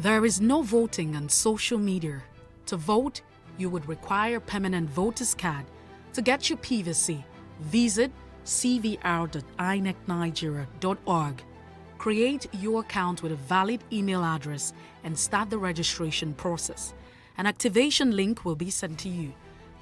There is no voting on social media. To vote, you would require a permanent voter's card. To get your PVC, visit cvr.inecnigeria.org. Create your account with a valid email address and start the registration process. An activation link will be sent to you.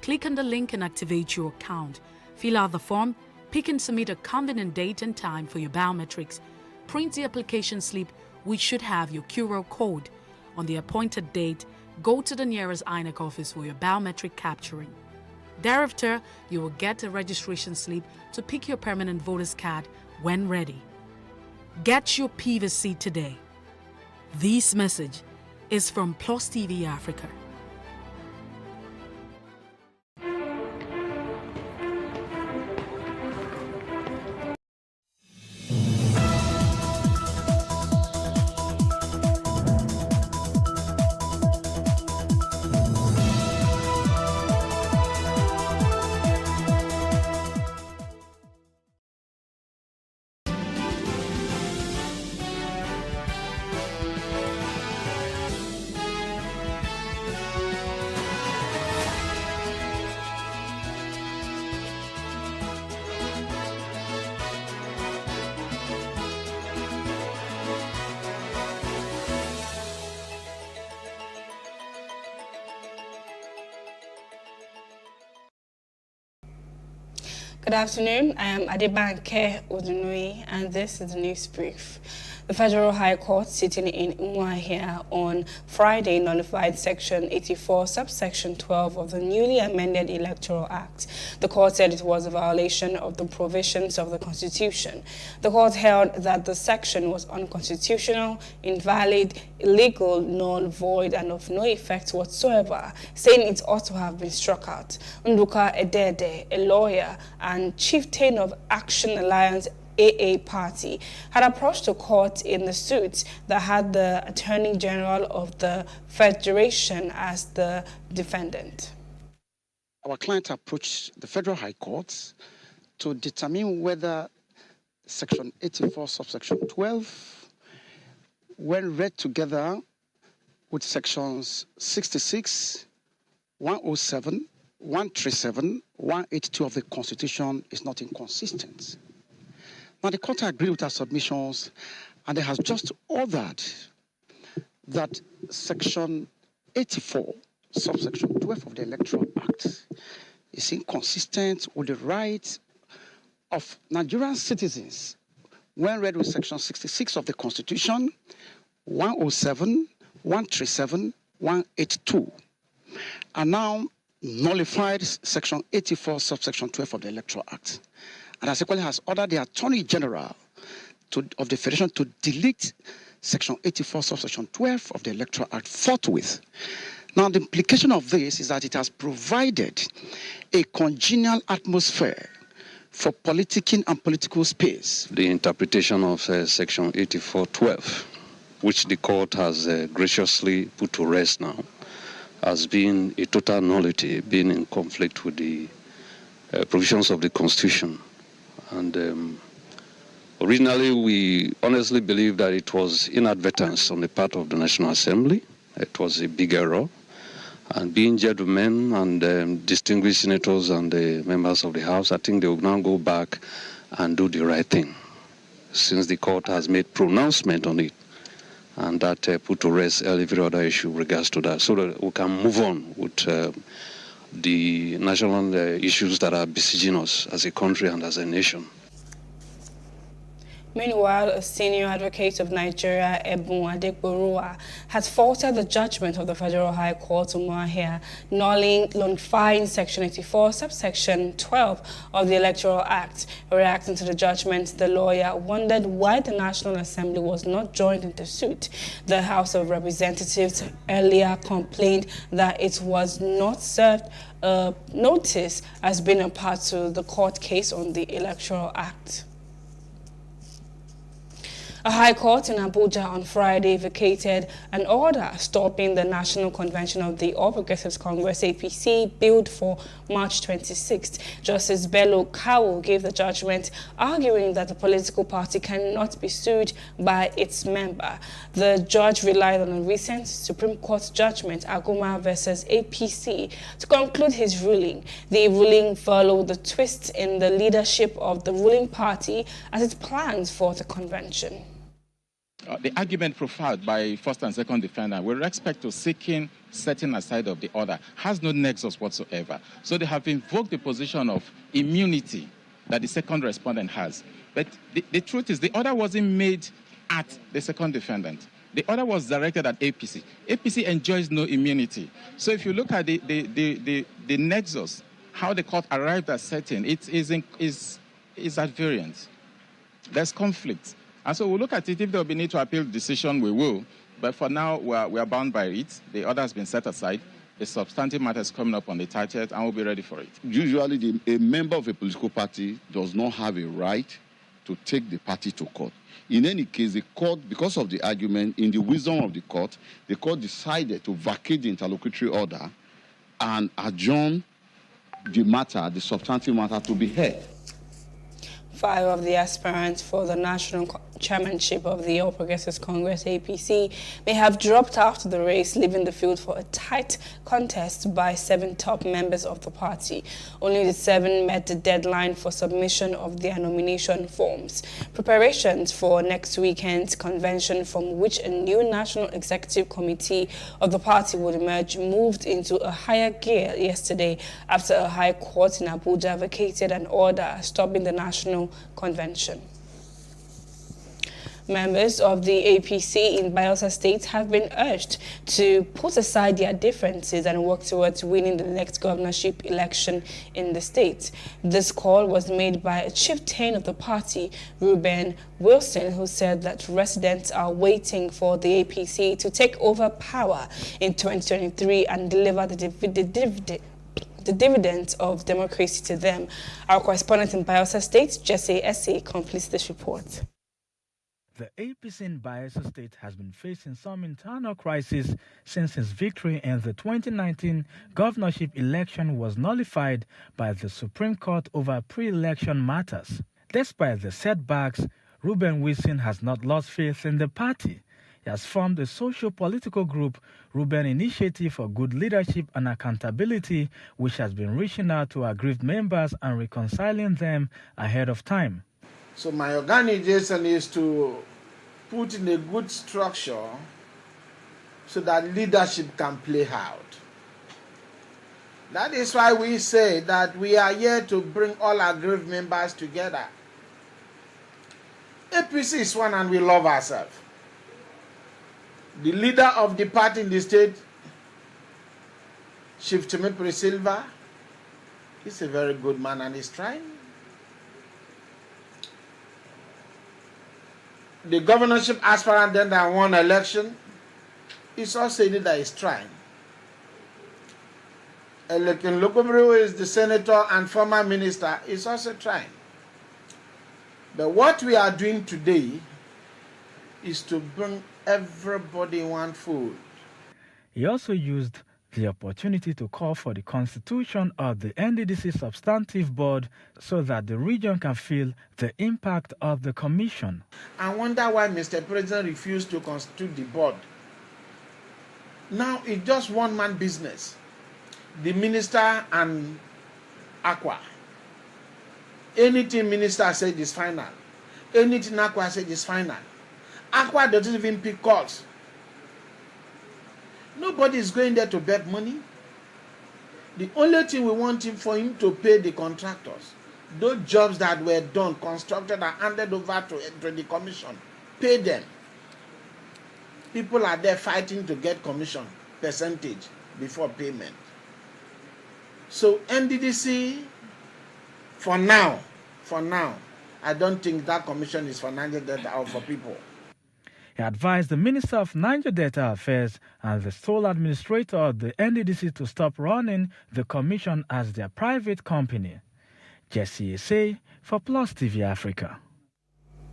Click on the link and activate your account. Fill out the form, pick and submit a convenient date and time for your biometrics. Print the application slip, which should have your QR code. On the appointed date, go to the nearest INEC office for your biometric capturing. Thereafter, you will get a registration slip to pick your permanent voter's card when ready. Get your PVC today. This message is from PlusTvAfrica. Good afternoon, I am Adebanke Odunui, and this is the news brief. The Federal High Court sitting in Umuahia on Friday nullified Section 84, subsection 12 of the newly amended Electoral Act. The court said it was a violation of the provisions of the Constitution. The court held that the section was unconstitutional, invalid, illegal, null, void, and of no effect whatsoever, saying it ought to have been struck out. Nduka Edede, a lawyer and chieftain of Action Alliance AA party, had approached the court in the suit that had the Attorney General of the Federation as the defendant. Our client approached the Federal High Court to determine whether Section 84, subsection 12, when read together with Sections 66, 107, 137, 182 of the Constitution is not inconsistent. Now, the court agreed with our submissions, and it has just ordered that Section 84, subsection 12 of the Electoral Act is inconsistent with the rights of Nigerian citizens when read with Section 66 of the Constitution, 107, 137, 182, and now nullified Section 84, subsection 12 of the Electoral Act. And as equally has ordered the Attorney General of the Federation to delete Section 84, subsection 12 of the Electoral Act forthwith. Now, the implication of this is that it has provided a congenial atmosphere for politicking and political space. The interpretation of Section 84.12, which the court has graciously put to rest now, as being a total nullity, being in conflict with the provisions of the Constitution. And originally, we honestly believed that it was inadvertence on the part of the National Assembly. It was a big error. And being gentlemen and distinguished senators and the members of the House, I think they will now go back and do the right thing, since the court has made pronouncement on it, and that put to rest every other issue regards to that, so that we can move on with the national issues that are besieging us as a country and as a nation. Meanwhile, a senior advocate of Nigeria, Ebun Adekborua, has faulted the judgment of the Federal High Court Umuahia, nullifying Section 84, subsection 12 of the Electoral Act. Reacting to the judgment, the lawyer wondered why the National Assembly was not joined in the suit. The House of Representatives earlier complained that it was not served notice as being a part to the court case on the Electoral Act. A high court in Abuja on Friday vacated an order stopping the National Convention of the All Progressives Congress APC billed for March 26th. Justice Bello Kawu gave the judgment, arguing that the political party cannot be sued by its member. The judge relied on a recent Supreme Court judgment, Aguma versus APC, to conclude his ruling. The ruling followed the twist in the leadership of the ruling party as it plans for the convention. The argument profiled by first and second defendant with respect to seeking setting aside of the order has no nexus whatsoever. So they have invoked the position of immunity that the second respondent has. But the truth is the order wasn't made at the second defendant. The order was directed at APC. APC enjoys no immunity. So if you look at the nexus, how the court arrived at setting, it is at variance. There's conflict. And so we'll look at it. If there will be need to appeal the decision, we will. But for now, we are bound by it. The order has been set aside. The substantive matter is coming up on the 30th, and we'll be ready for it. Usually, a member of a political party does not have a right to take the party to court. In any case, the court, because of the argument, in the wisdom of the court decided to vacate the interlocutory order and adjourn the matter, the substantive matter, to be heard. 5 of the aspirants for the national chairmanship of the All Progressives Congress APC may have dropped out of the race, leaving the field for a tight contest by 7 top members of the party. Only the 7 met the deadline for submission of their nomination forms. Preparations for next weekend's convention, from which a new national executive committee of the party would emerge, moved into a higher gear yesterday after a high court in Abuja vacated an order stopping the national convention. Members of the APC in Bayelsa State have been urged to put aside their differences and work towards winning the next governorship election in the state. This call was made by a chieftain of the party, Reuben Wilson, who said that residents are waiting for the APC to take over power in 2023 and deliver the dividends of democracy to them. Our correspondent in Bayelsa State, Jesse Esse, completes this report. The APC in Bayelsa State has been facing some internal crisis since its victory in the 2019 governorship election was nullified by the Supreme Court over pre-election matters. Despite the setbacks, Reuben Wilson has not lost faith in the party. He has formed a socio-political group, Reuben Initiative for Good Leadership and Accountability, which has been reaching out to aggrieved members and reconciling them ahead of time. So my organization is to put in a good structure so that leadership can play out. That is why we say that we are here to bring all aggrieved members together. APC is one and we love ourselves. The leader of the party in the state, Chief Timothy Silva, he's a very good man and he's trying. The governorship aspirant then that won election is also a leader that is trying. Elekin Lukubru is the senator and former minister, is also trying. But what we are doing today is to bring everybody one food. He also used the opportunity to call for the constitution of the NDDC Substantive Board so that the region can feel the impact of the commission. I wonder why Mr. President refused to constitute the board. Now it's just one-man business. The minister and Aqua. Anything minister said is final. Anything Aqua said is final. Aqua doesn't even pick calls. Nobody is going there to beg money. The only thing we want him for him to pay the contractors, those jobs that were done, constructed and handed over to the commission, pay them. People are there fighting to get commission percentage before payment. So NDDC, for now, I don't think that commission is for Niger Delta or for people. He advised the Minister of Niger Delta Affairs and the sole administrator of the NDDC to stop running the commission as their private company. Jesse Esse for PlusTvAfrica.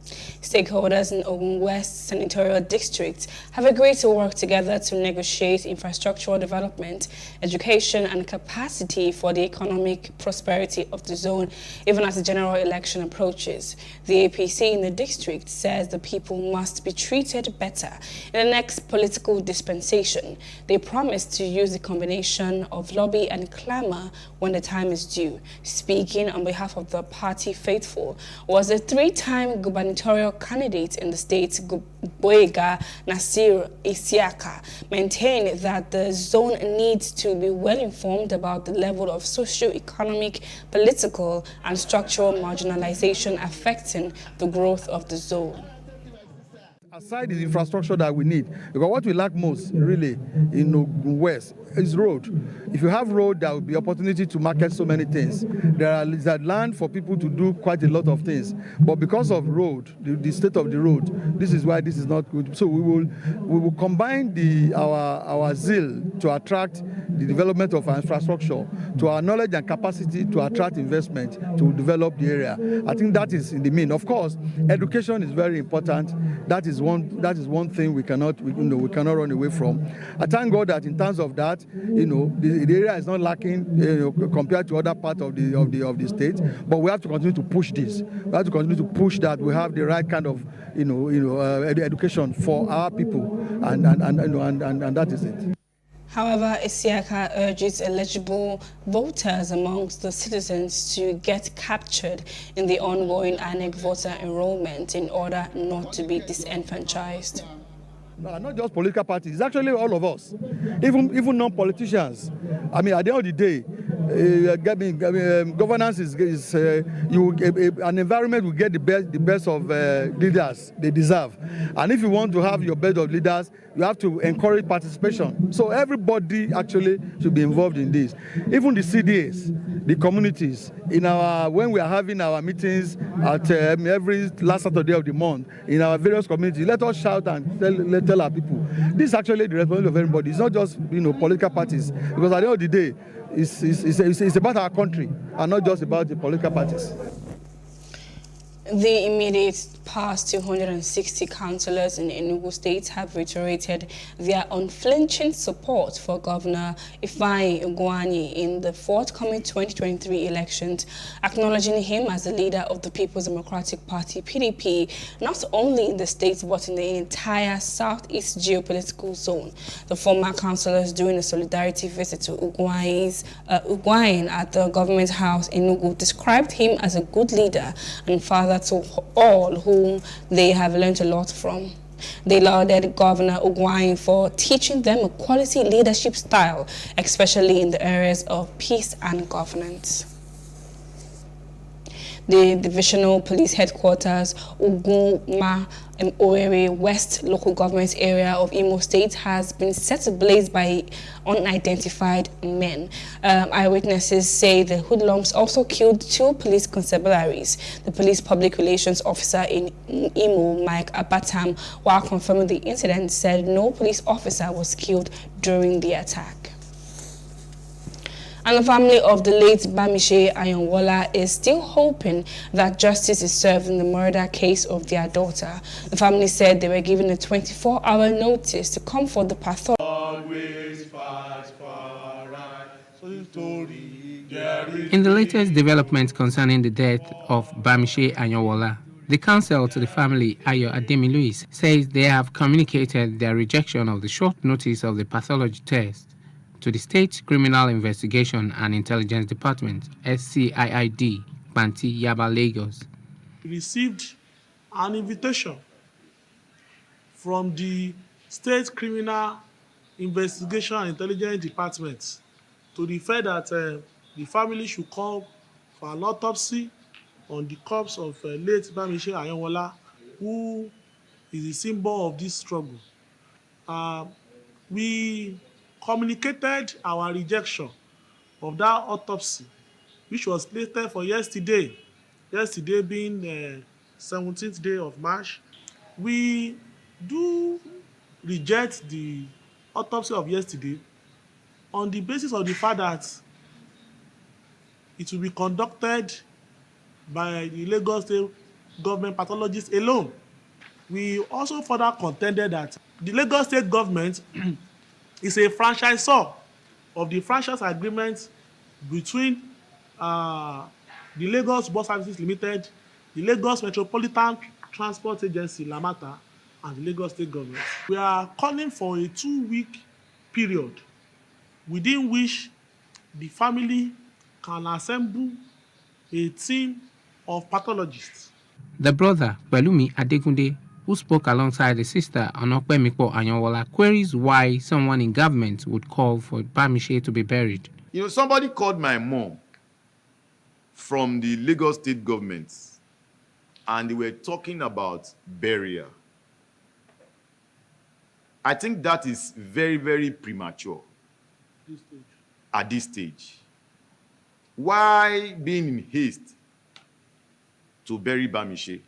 Stakeholders in Ogun West Senatorial District have agreed to work together to negotiate infrastructural development, education, and capacity for the economic prosperity of the zone, even as the general election approaches. The APC in the district says the people must be treated better in the next political dispensation. They promise to use the combination of lobby and clamor when the time is due. Speaking on behalf of the party faithful was a three-time gubernatorial candidate in the state, Boyega Nasir Isiaka, maintained that the zone needs to be well informed about the level of socio-economic, political, and structural marginalization affecting the growth of the zone. Aside the infrastructure that we need, because what we lack most really in Ogun West is road. If you have road, there will be opportunity to market so many things. There's land for people to do quite a lot of things, but because of road, the state of the road, this is why this is not good. So we will combine our zeal to attract the development of our infrastructure, to our knowledge and capacity to attract investment to develop the area. I think that is in the main. Of course, education is very important. That is one thing we cannot run away from. I thank God that in terms of that, the area is not lacking compared to other parts of the state. But we have to continue to push this. We have to continue to push that we have the right kind of education for our people, and that is it. However, Isiaka urges eligible voters amongst the citizens to get captured in the ongoing INEC voter enrollment in order not to be disenfranchised. No, not just political parties, it's actually all of us, even non-politicians. I mean, at the end of the day, governance is an environment will get the best of leaders they deserve. And if you want to have your best of leaders, you have to encourage participation. So everybody actually should be involved in this. Even the CDAs, the communities, when we are having our meetings at every last Saturday of the month in our various communities, let us shout and tell our people. This is actually the responsibility of everybody. It's not just political parties, because at the end of the day, it's about our country and not just about the political parties. The immediate past 260 councillors in Enugu State have reiterated their unflinching support for Governor Ifeanyi Ugwuanyi in the forthcoming 2023 elections, acknowledging him as the leader of the People's Democratic Party, PDP, not only in the state but in the entire southeast geopolitical zone. The former councillors, during a solidarity visit to Ugwuanyi at the government house in Enugu, described him as a good leader and father to all whom they have learned a lot from. They lauded Governor Ugwuanyi for teaching them a quality leadership style, especially in the areas of peace and governance. The Divisional Police Headquarters, Uguma Owerri West Local Government Area of Imo State, has been set ablaze by unidentified men. Eyewitnesses say the hoodlums also killed 2 police constabularies. The police public relations officer in Imo, Mike Abatam, while confirming the incident, said no police officer was killed during the attack. And the family of the late Bamishe Ayonwola is still hoping that justice is served in the murder case of their daughter. The family said they were given a 24-hour notice to come for the pathology. In the latest development concerning the death of Bamishe Ayonwola, the counsel to the family, Ayo Ademi-Louis, says they have communicated their rejection of the short notice of the pathology test to the State Criminal Investigation and Intelligence Department, SCIID, Banti, Yaba, Lagos. We received an invitation from the State Criminal Investigation and Intelligence Department to the fact that the family should come for an autopsy on the corpse of late Bamishe Ayonwola, who is the symbol of this struggle. We communicated our rejection of that autopsy, which was slated for yesterday being 17th day of March. We do reject the autopsy of yesterday on the basis of the fact that it will be conducted by the Lagos State government pathologists alone. We also further contended that the Lagos state government is a franchisor of the franchise agreement between the Lagos Bus Services Limited, the Lagos Metropolitan Transport Agency, Lamata, and the Lagos state government. We are calling for a 2-week period within which the family can assemble a team of pathologists. The brother, Pelumi Adekunde, who spoke alongside the sister Onokpemikpo Anyanwola, queries why someone in government would call for Bamishe to be buried. You know, somebody called my mom from the Lagos state government, and they were talking about burial. I think that is very, very premature at this stage. Why being in haste to bury Bamishe?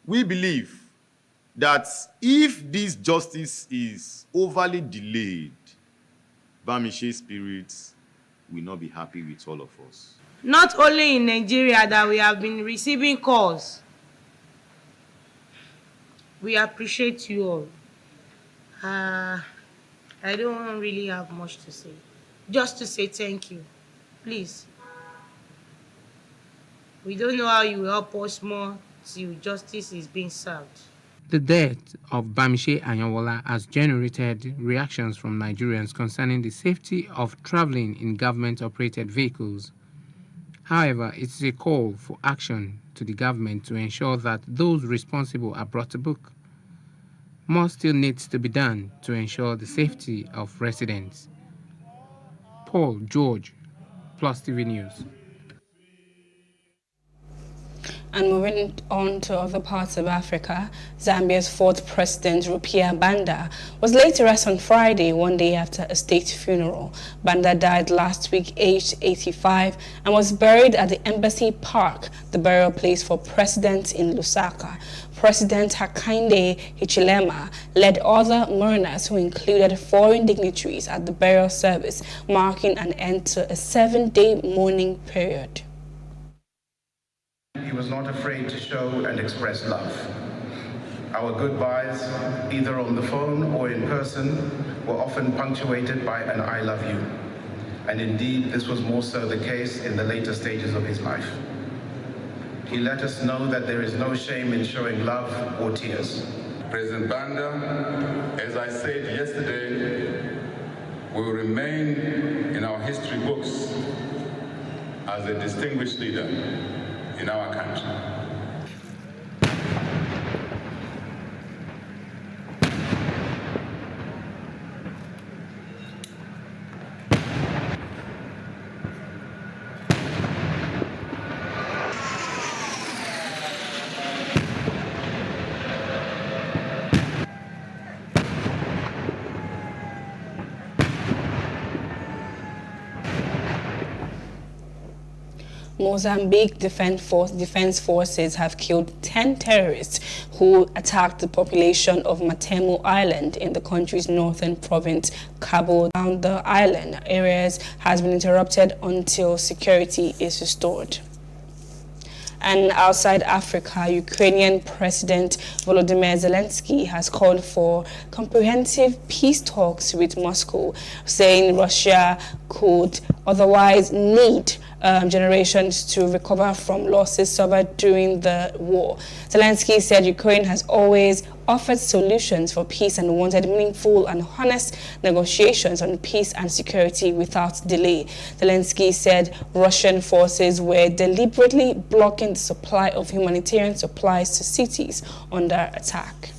We believe that if this justice is overly delayed, Bamishe's spirits will not be happy with all of us. Not only in Nigeria that we have been receiving calls. We appreciate you all. I don't really have much to say. Just to say thank you. Please. We don't know how you will help us more till justice is being served. The death of Bamishe Anyanwola has generated reactions from Nigerians concerning the safety of traveling in government-operated vehicles. However, it is a call for action to the government to ensure that those responsible are brought to book. More still needs to be done to ensure the safety of residents. Paul George, PlusTV News. And moving on to other parts of Africa, Zambia's fourth president, Rupiah Banda, was laid to rest on Friday, one day after a state funeral. Banda died last week, aged 85, and was buried at the Embassy Park, the burial place for presidents in Lusaka. President Hakainde Hichilema led other mourners who included foreign dignitaries at the burial service, marking an end to a 7-day mourning period. He was not afraid to show and express love. Our goodbyes, either on the phone or in person, were often punctuated by an I love you. And indeed, this was more so the case in the later stages of his life. He let us know that there is no shame in showing love or tears. President Banda, as I said yesterday, will remain in our history books as a distinguished leader in our country. Mozambique Defense Forces have killed 10 terrorists who attacked the population of Matemo Island in the country's northern province, Cabo. Around the island areas has been interrupted until security is restored. And outside Africa, Ukrainian President Volodymyr Zelensky has called for comprehensive peace talks with Moscow, saying Russia could otherwise need generations to recover from losses suffered during the war. Zelensky said Ukraine has always offered solutions for peace and wanted meaningful and honest negotiations on peace and security without delay. Zelensky said Russian forces were deliberately blocking the supply of humanitarian supplies to cities under attack.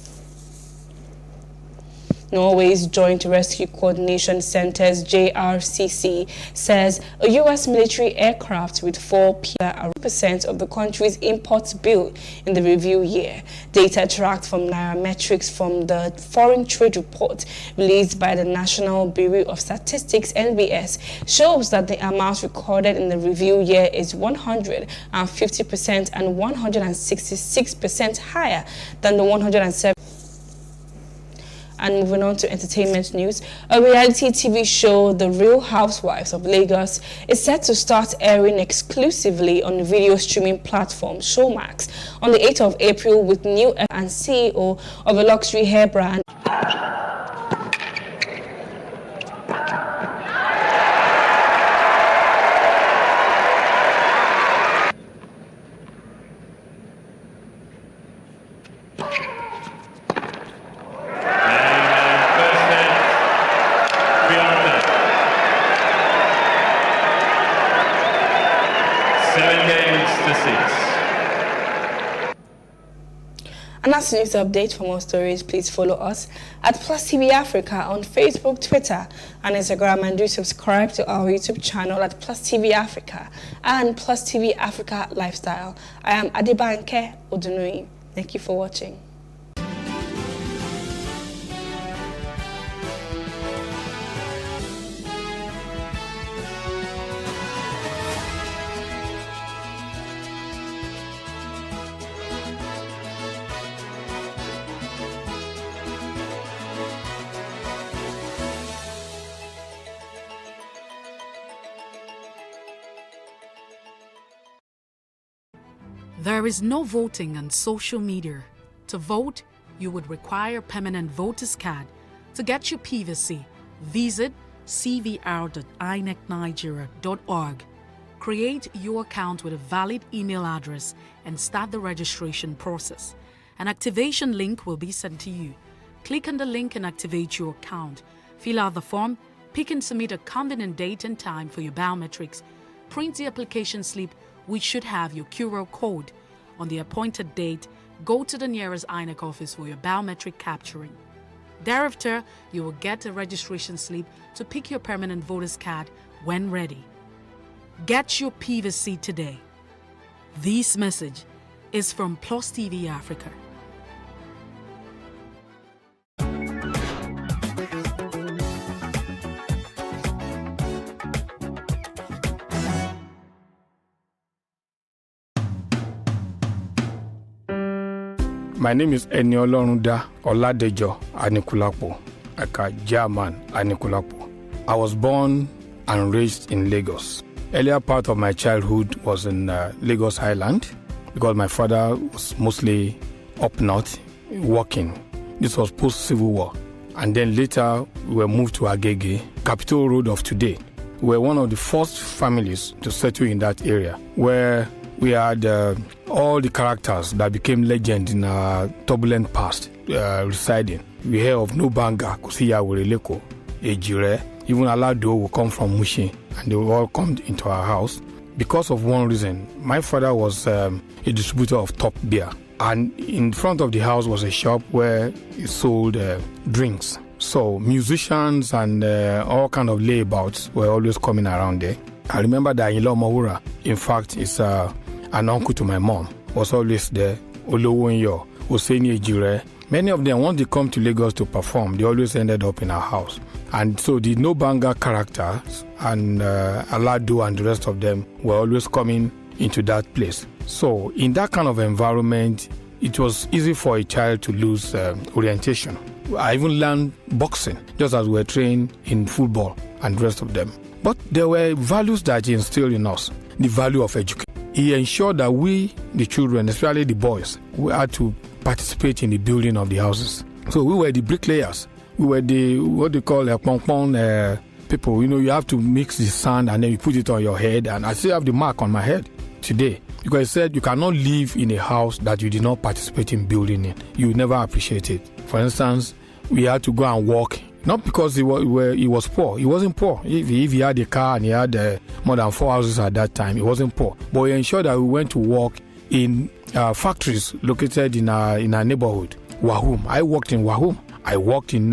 Norway's Joint Rescue Coordination Center's JRCC says a U.S. military aircraft with 4 people are 1% of the country's import bill in the review year. Data tracked from Nairametrics from the Foreign Trade Report released by the National Bureau of Statistics (NBS) shows that the amount recorded in the review year is 150% and 166% higher than the 107%. And moving on to entertainment news, a reality TV show, The Real Housewives of Lagos, is set to start airing exclusively on the video streaming platform Showmax on the 8th of April with new and CEO of a luxury hair brand. And that's the news update. For more stories, please follow us at PlusTvAfrica on Facebook, Twitter, and Instagram, and do subscribe to our YouTube channel at PlusTvAfrica and PlusTvAfrica Lifestyle. I am Adebanke Odunui. Thank you for watching. There is no voting on social media. To vote, you would require a permanent voter's card. To get your PVC, visit cvr.inecnigeria.org. Create your account with a valid email address and start the registration process. An activation link will be sent to you. Click on the link and activate your account. Fill out the form, pick and submit a convenient date and time for your biometrics. Print the application slip, which should have your QR code. On the appointed date, go to the nearest INEC office for your biometric capturing. Thereafter, you will get a registration slip to pick your permanent voter's card when ready. Get your PVC today. This message is from PlusTvAfrica. My name is Eniolorunda Oladejo Anikulapo, aka German Anikulapo. I was born and raised in Lagos. Earlier part of my childhood was in Lagos Highland because my father was mostly up north working. This was post-Civil War. And then later we were moved to Agege, Capital Road of today. We were one of the first families to settle in that area where we had all the characters that became legend in our turbulent past residing. We hear of Nubanga, Kusiya Wereleko, Ejire, even Alado will come from Mushi, and they will all come into our house. Because of one reason, my father was a distributor of top beer, and in front of the house was a shop where he sold drinks. So musicians and all kind of layabouts were always coming around there. I remember that Ilo Mawura, in fact, is an uncle to my mom, was always there. Olowonyo, Oseni Ejire. Many of them, once they come to Lagos to perform, they always ended up in our house. And so the Nobanga characters and Alado and the rest of them were always coming into that place. So in that kind of environment, it was easy for a child to lose orientation. I even learned boxing, just as we were trained in football and the rest of them. But there were values that he instilled in us, the value of education. He ensured that we, the children, especially the boys, we had to participate in the building of the houses. So we were the bricklayers. We were the, what they call people. You know, you have to mix the sand and then you put it on your head. And I still have the mark on my head today. Because he said you cannot live in a house that you did not participate in building it. You never appreciate it. For instance, we had to go and walk. Not because he was poor. He wasn't poor. If he had a car and he had more than 4 houses at that time, he wasn't poor. But he ensured that we went to work in factories located in our neighborhood. Wahum. I worked in Wahum. I worked in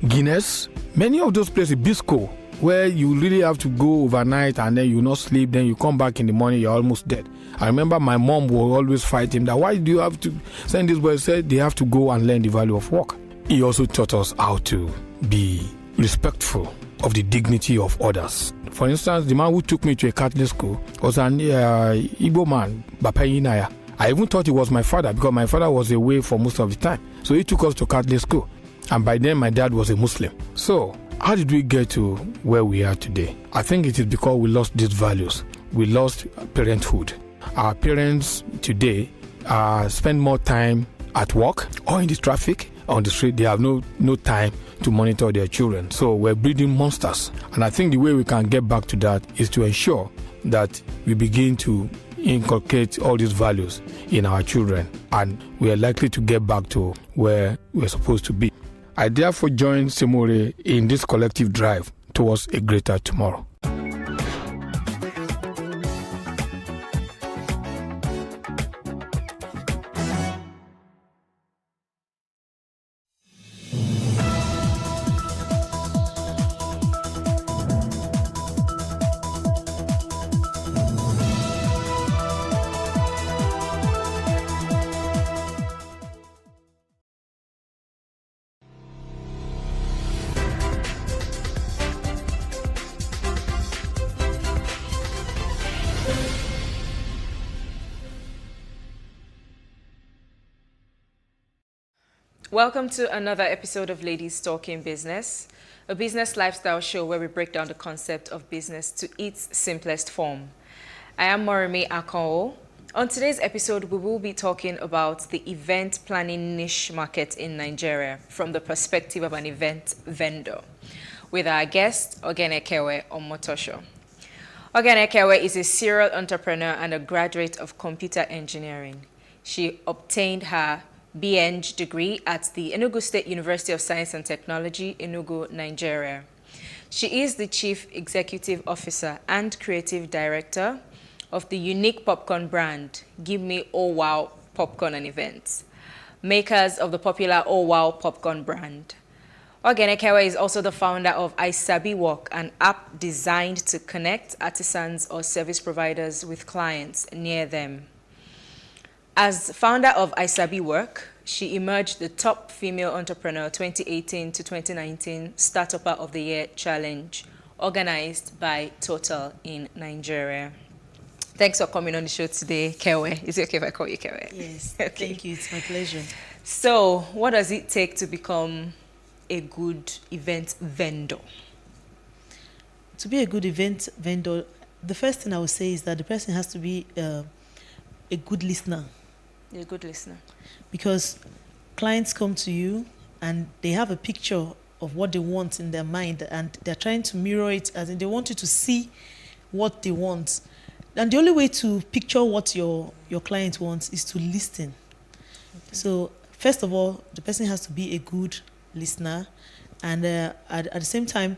Guinness. Many of those places, Bisco, where you really have to go overnight and then you not sleep, then you come back in the morning, you're almost dead. I remember my mom would always fight him that why do you have to send this boy? He said they have to go and learn the value of work. He also taught us how to be respectful of the dignity of others. For instance, the man who took me to a Catholic school was an Igbo man, Bapayinaya. I even thought he was my father because my father was away for most of the time. So he took us to Catholic school. And by then, my dad was a Muslim. So, how did we get to where we are today? I think it is because we lost these values. We lost parenthood. Our parents today spend more time at work or in the traffic, on the street. They have no time to monitor their children. So we're breeding monsters. And I think the way we can get back to that is to ensure that we begin to inculcate all these values in our children, and we are likely to get back to where we're supposed to be. I therefore join Simore in this collective drive towards a greater tomorrow. Welcome to another episode of Ladies Talking Business, a business lifestyle show where we break down the concept of business to its simplest form. I am Moremi Akonwo. On today's episode, we will be talking about the event planning niche market in Nigeria from the perspective of an event vendor, with our guest, Ogenekewe Omotosho. Ogenekewe is a serial entrepreneur and a graduate of computer engineering. She obtained her BEng degree at the Enugu State University of Science and Technology, Enugu, Nigeria. She is the Chief Executive Officer and Creative Director of the unique popcorn brand, Give Me Oh Wow Popcorn and Events, makers of the popular Oh Wow popcorn brand. Ogenekewe is also the founder of I Sabi Work, an app designed to connect artisans or service providers with clients near them. As founder of I Sabi Work, she emerged the top female entrepreneur 2018 to 2019 Startupper of the Year Challenge, organized by Total in Nigeria. Thanks for coming on the show today, Kewe. Is it okay if I call you Kewe? Yes, okay. Thank you. It's my pleasure. So, what does it take to become a good event vendor? To be a good event vendor, the first thing I would say is that the person has to be a good listener. A good listener. Because clients come to you and they have a picture of what they want in their mind, and they're trying to mirror it, as in they want you to see what they want. And the only way to picture what your client wants is to listen. Okay. So first of all, the person has to be a good listener, and at the same time,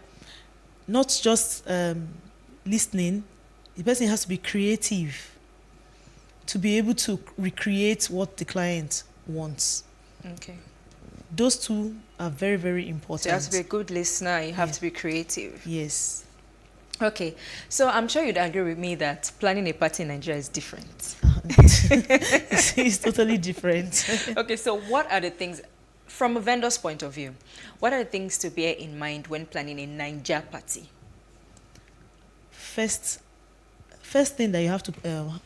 not just listening, the person has to be creative to be able to recreate what the client wants. Okay. Those two are very, very important. So you have to be a good listener, you have to be creative. Yes. Okay, so I'm sure you'd agree with me that planning a party in Nigeria is different. It's totally different. Okay, so what are the things, from a vendor's point of view, what are the things to bear in mind when planning a Nigeria party? First thing that you have to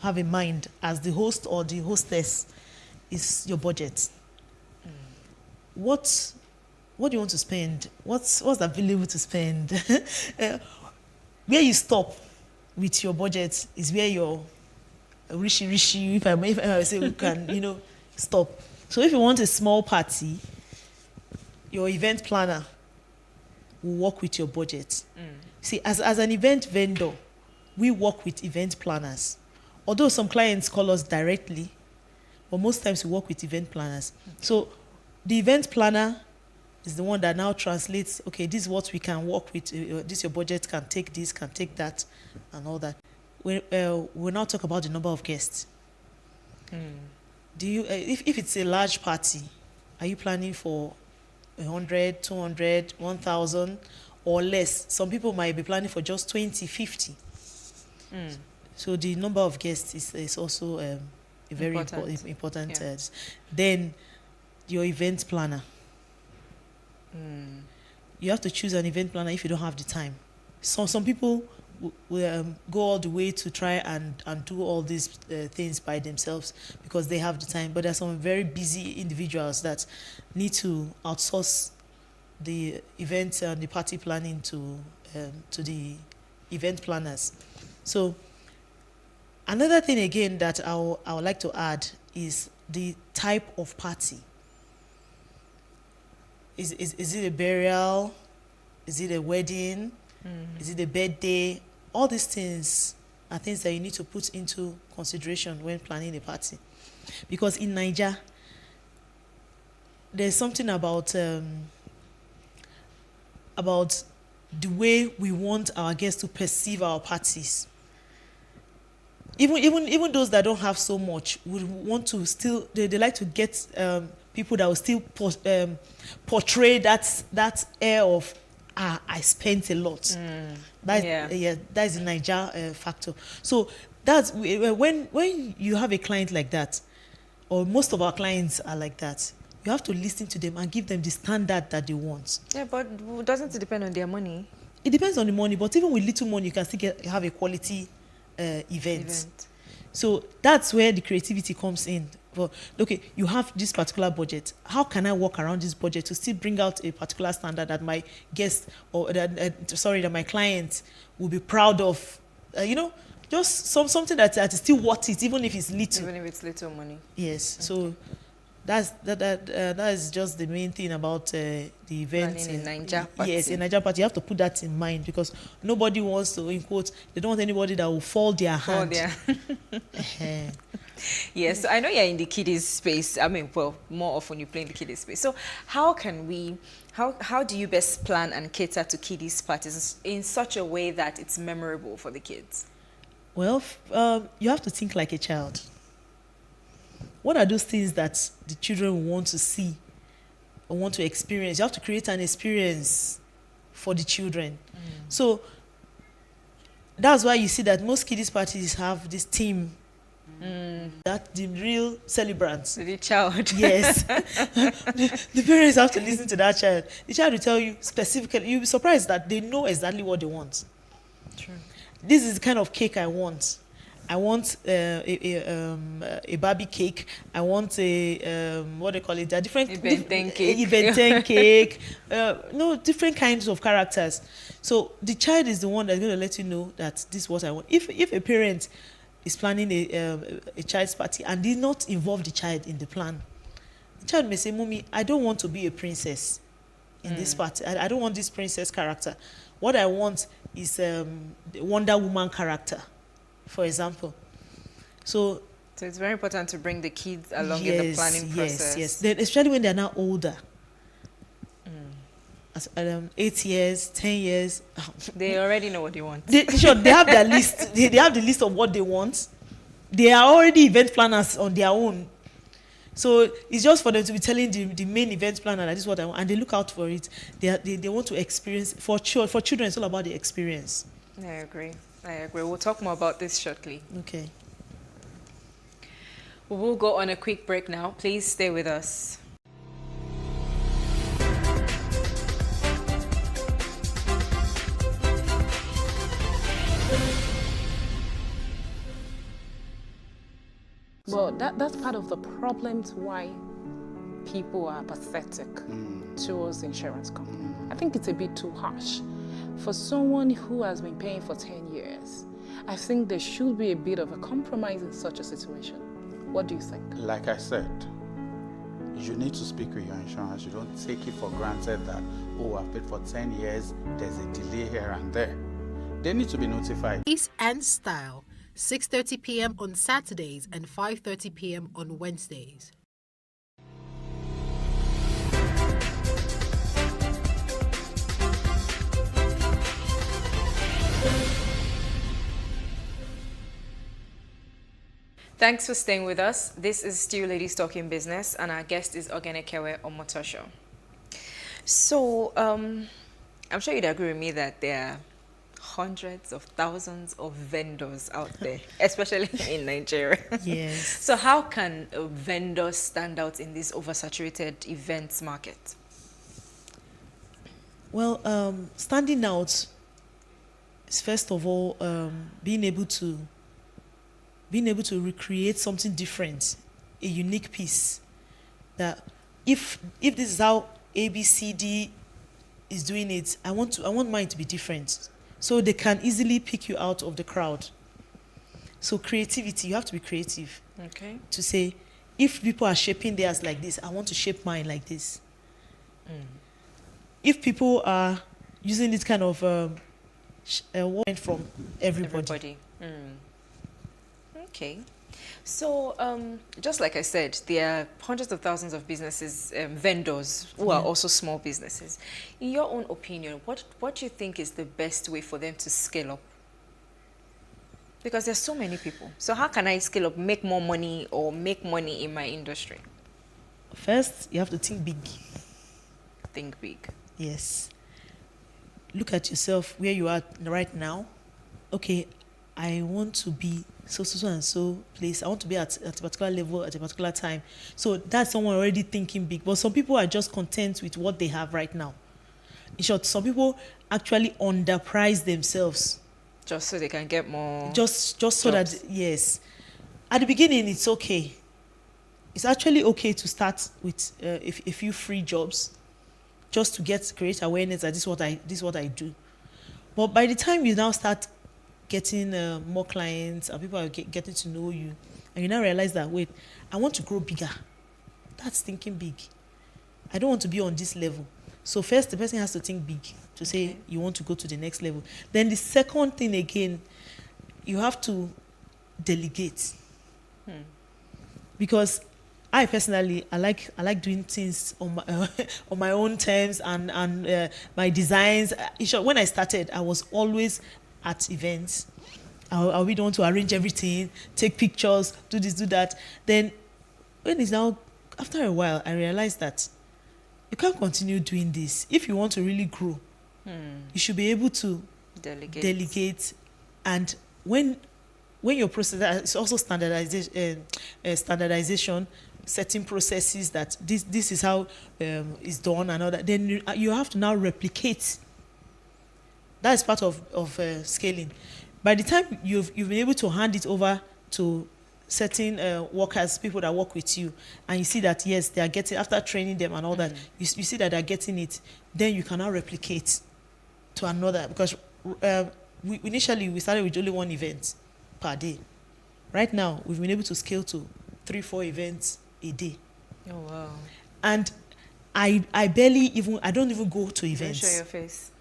have in mind as the host or the hostess is your budget. What do you want to spend? What's available to spend? Where you stop with your budget is where your rishi, if I say we can, stop. So if you want a small party, your event planner will work with your budget. See, as an event vendor, we work with event planners. Although some clients call us directly, but most times we work with event planners. So the event planner is the one that now translates, okay, this is what we can work with, this your budget can take this, can take that, and all that. We'll now talk about the number of guests. Do you, if it's a large party, are you planning for 100, 200, 1,000 or less? Some people might be planning for just 20, 50. So the number of guests is also a very important. Yeah. Then your event planner. You have to choose an event planner if you don't have the time. So some people will go all the way to try and do all these things by themselves because they have the time. But there are some very busy individuals that need to outsource the event and the party planning to the event planners. So another thing again that I would like to add is the type of party. Is it a burial? Is it a wedding? Is it a birthday? All these things are things that you need to put into consideration when planning a party. Because in Nigeria, there's something about the way we want our guests to perceive our parties. Even those that don't have so much would want to still, they like to get people that will still portray that air of, I spent a lot. That is the Niger factor. So that's when you have a client like that, or most of our clients are like that, you have to listen to them and give them the standard that they want. Yeah, but doesn't it depend on their money? It depends on the money, but even with little money, you can still have a quality event. So that's where the creativity comes in. But okay, you have this particular budget. How can I work around this budget to still bring out a particular standard that my guest or that my client will be proud of? Just something that is still worth it, even if it's little. Even if it's little money. Yes. Okay. So that is just the main thing about the event in Niger party. Yes, in Niger party, you have to put that in mind, because nobody wants to, in quotes, they don't want anybody that will fall their hand. Yes, so I know you're in the kiddies space. I mean, well, more often you play in the kiddies space. So how do you best plan and cater to kiddies parties in such a way that it's memorable for the kids? Well, you have to think like a child. What are those things that the children want to see or want to experience? You have to create an experience for the children. So that's why you see that most kiddies parties have this theme. That the real celebrants. The child. Yes. the parents have to listen to that child. The child will tell you specifically. You'll be surprised that they know exactly what they want. True. This is the kind of cake I want. I want a Barbie cake. I want what they call it? A different Ibenten cake. Ibenten cake. Different kinds of characters. So the child is the one that's going to let you know that this is what I want. If a parent is planning a child's party and did not involve the child in the plan, the child may say, "Mommy, I don't want to be a princess in this party. I don't want this princess character. What I want is the Wonder Woman character," for example. So it's very important to bring the kids along in the planning process. Yes. Then, especially when they're now older. 8 years, 10 years. They already know what they want. They have their list. They have the list of what they want. They are already event planners on their own. So it's just for them to be telling the main event planner that this is what I want, and they look out for it. They want to experience. For children, it's all about the experience. I agree. We'll talk more about this shortly. Okay. We will go on a quick break now. Please stay with us. Well, that's part of the problems why people are apathetic towards the insurance company. I think it's a bit too harsh. For someone who has been paying for 10 years, I think there should be a bit of a compromise in such a situation. What do you think? Like I said, you need to speak with your insurance. You don't take it for granted that, oh, I've paid for 10 years, there's a delay here and there. They need to be notified. Peace and Style, 6:30 p.m. on Saturdays and 5:30 p.m. on Wednesdays. Thanks for staying with us. This is still Ladies Talking Business, and our guest is Ogenekewe Omotosho. So, I'm sure you'd agree with me that there are hundreds of thousands of vendors out there, especially in Nigeria. Yes. So how can a vendor stand out in this oversaturated events market? Well, standing out is first of all being able to recreate something different, a unique piece. That if this is how ABCD is doing it, I want mine to be different. So they can easily pick you out of the crowd. So creativity, you have to be creative. Okay. To say, if people are shaping theirs like this, I want to shape mine like this. If people are using this kind of word from everybody. Okay. So, just like I said, there are hundreds of thousands of businesses, vendors, who are also small businesses. In your own opinion, what do you think is the best way for them to scale up? Because there's so many people. So how can I scale up, make more money, or make money in my industry? First, you have to think big. Think big. Yes. Look at yourself, where you are right now. Okay, I want to be so and so place. I want to be at a particular level at a particular time. So that's someone already thinking big. But some people are just content with what they have right now. In short, some people actually underprice themselves. Just so they can get more. Just so that, yes. At the beginning, it's okay. It's actually okay to start with a few free jobs, just to create awareness that this is what I do. But by the time you now start getting more clients and people are getting to know you, and you now realize that, wait, I want to grow bigger. That's thinking big. I don't want to be on this level. So first, the person has to think big to say you want to go to the next level. Then the second thing again, you have to delegate. Because I personally, I like doing things on my own terms and my designs. When I started, I was always at events. I would want to arrange everything, take pictures, do this, do that. Then after a while, I realized that you can't continue doing this. If you want to really grow, you should be able to delegate. And when your process is also standardization, setting processes that this is how it's done and all that, then you have to now replicate. That is part of scaling. By the time you've been able to hand it over to certain workers, people that work with you, and you see that, yes, they are getting, after training them and all that, you see that they're getting it, then you can now replicate to another. Because initially, we started with only one event per day. Right now, we've been able to scale to 3-4 events a day. Oh, wow. And I don't even go to events. Don't show your face.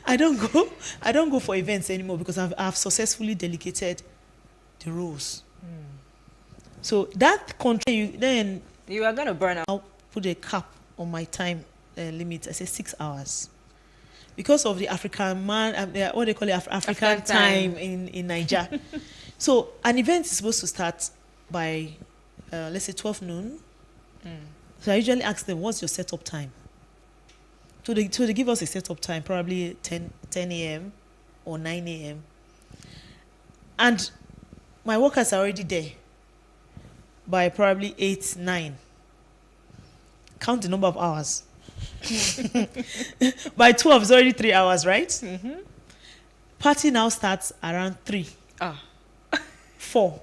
I don't go for events anymore because I've successfully delegated the roles. So that country, then you are going to burn out. I'll put a cap on my time limit. I say 6 hours because of the African what they call it, African time in Niger. So an event is supposed to start by let's say 12 noon. So I usually ask them, what's your setup time? So they give us a setup time, probably 10 a.m. or 9 a.m. And my workers are already there by probably 8, 9. Count the number of hours. By 12, it's already 3 hours, right? Party now starts around 3. 4.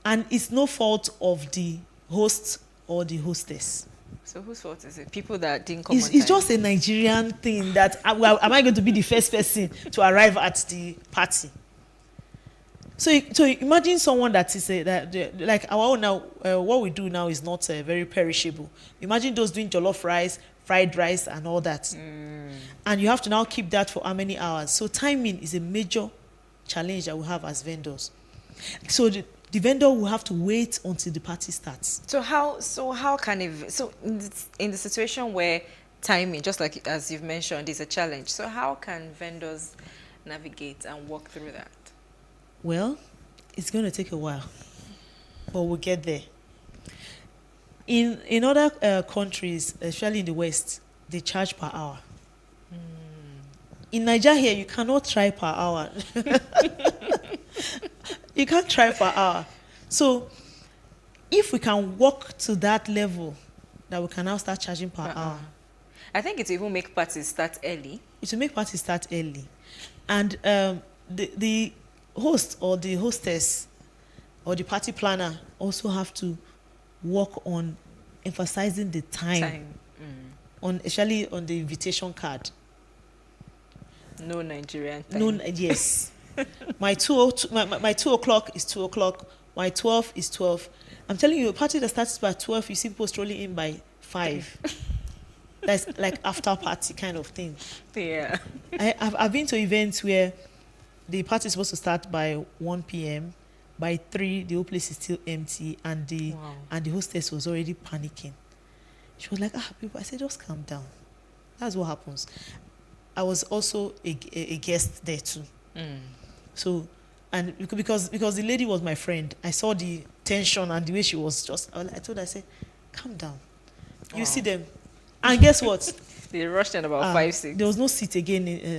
And it's no fault of the host or the hostess. So whose fault is it? People that didn't come on time? It's just a Nigerian thing that, am I going to be the first person to arrive at the party? So imagine someone that is like our own now, what we do now is not very perishable. Imagine those doing jollof rice, fried rice and all that. And you have to now keep that for how many hours? So timing is a major challenge that we have as vendors. So the vendor will have to wait until the party starts. So how can in the situation where timing, just like as you've mentioned, is a challenge, so how can vendors navigate and walk through that? Well, it's going to take a while, but we'll get there. In other countries, especially in the West, they charge per hour. In Nigeria here, you cannot try per hour. You can't try per hour. So if we can walk to that level, that we can now start charging per hour. I think it will even make parties start early. It will make parties start early. And the host or the hostess or the party planner also have to work on emphasizing the time. especially on the invitation card. No Nigerian time. No, yes. My 2 o'clock is 2 o'clock. My 12 is 12. I'm telling you, a party that starts by 12, you see people strolling in by 5. That's like after party kind of thing. Yeah. I've been to events where the party is supposed to start by 1 p.m. By 3, the whole place is still empty, and the hostess was already panicking. She was like, people. I said, just calm down. That's what happens. I was also a guest there too. So, and because the lady was my friend, I saw the tension and the way she was just. I told her, I said, calm down. You see them, and guess what? They rushed in about 5, 6. There was no seat again.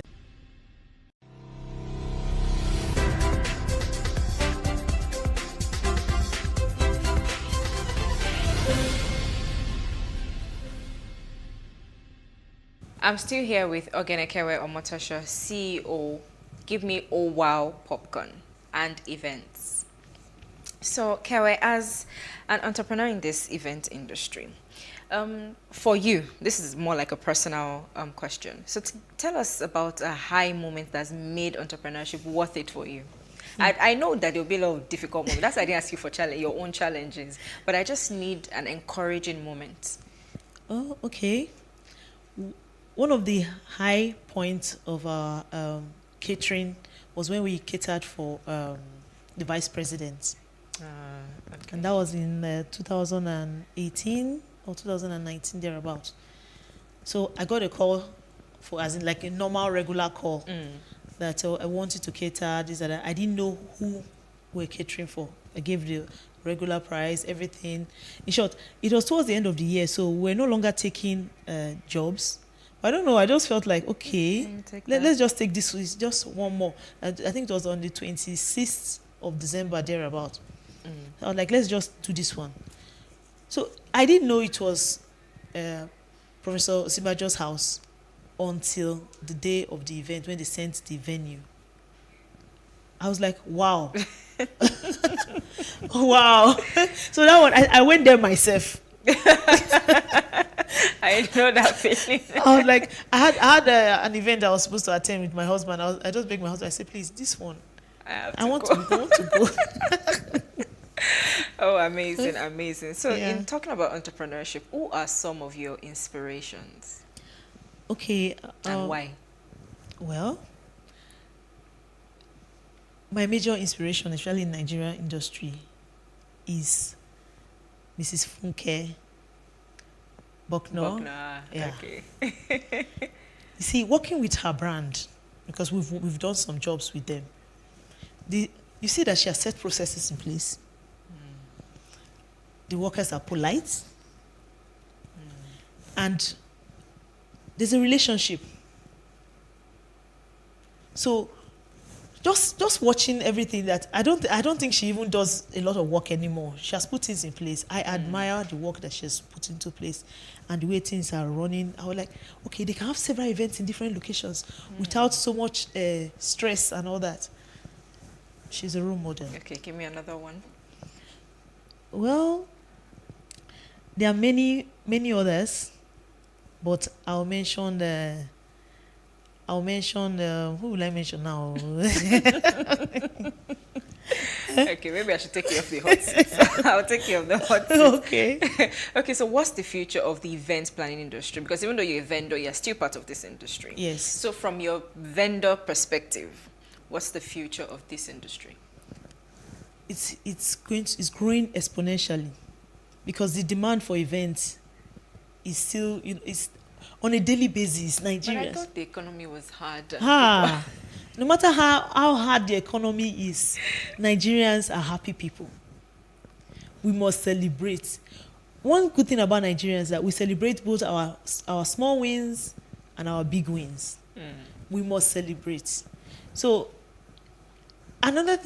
I'm still here with Ogenekewe Omotosho, CEO, Give Me All Wow Popcorn and Events. So, Kewe, as an entrepreneur in this event industry, for you, this is more like a personal question. So, tell us about a high moment that's made entrepreneurship worth it for you. I know that there'll be a lot of difficult moments. That's why I didn't ask you for your own challenges, but I just need an encouraging moment. Oh, okay. One of the high points of our catering was when we catered for the vice president. Okay. And that was in 2018 or 2019, thereabout. So I got a call as in like a normal, regular call that I wanted to cater this and that. I didn't know who we're catering for. I gave the regular price, everything. In short, it was towards the end of the year, so we're no longer taking jobs. I don't know. I just felt like, okay, let's just take this. It's just one more. I think it was on the 26th of December, thereabout. I was like, let's just do this one. So I didn't know it was Professor Sibajo's house until the day of the event when they sent the venue. I was like, wow. Wow. So that one, I went there myself. I know that feeling. I was like, I had an event I was supposed to attend with my husband. I just begged my husband. I said, please, this one, I want to go. Oh, amazing, amazing. So, in talking about entrepreneurship, who are some of your inspirations? Okay. And why? Well, my major inspiration, especially in Nigerian industry, is Mrs. Funke Bucknor. Yeah. Okay. You see, working with her brand, because we've done some jobs with them. You see that she has set processes in place. The workers are polite, and there's a relationship. So, just watching everything that I don't think she even does a lot of work anymore. She has put things in place. I admire the work that she has put into place and the way things are running. I was like, okay, they can have several events in different locations without so much stress and all that. She's a role model. Okay, give me another one. Well, there are many others, but I'll mention who will I mention now? Okay, maybe I should take you off the hot seat. I'll take you off the hot seat. Okay. Okay, so what's the future of the event planning industry? Because even though you're a vendor, you're still part of this industry. Yes. So from your vendor perspective, what's the future of this industry? It's growing exponentially, because the demand for events is still, it's on a daily basis. Nigerians. But I thought the economy was hard. No matter how hard the economy is, Nigerians are happy people. We must celebrate. One good thing about Nigerians is that we celebrate both our small wins and our big wins. We must celebrate. So another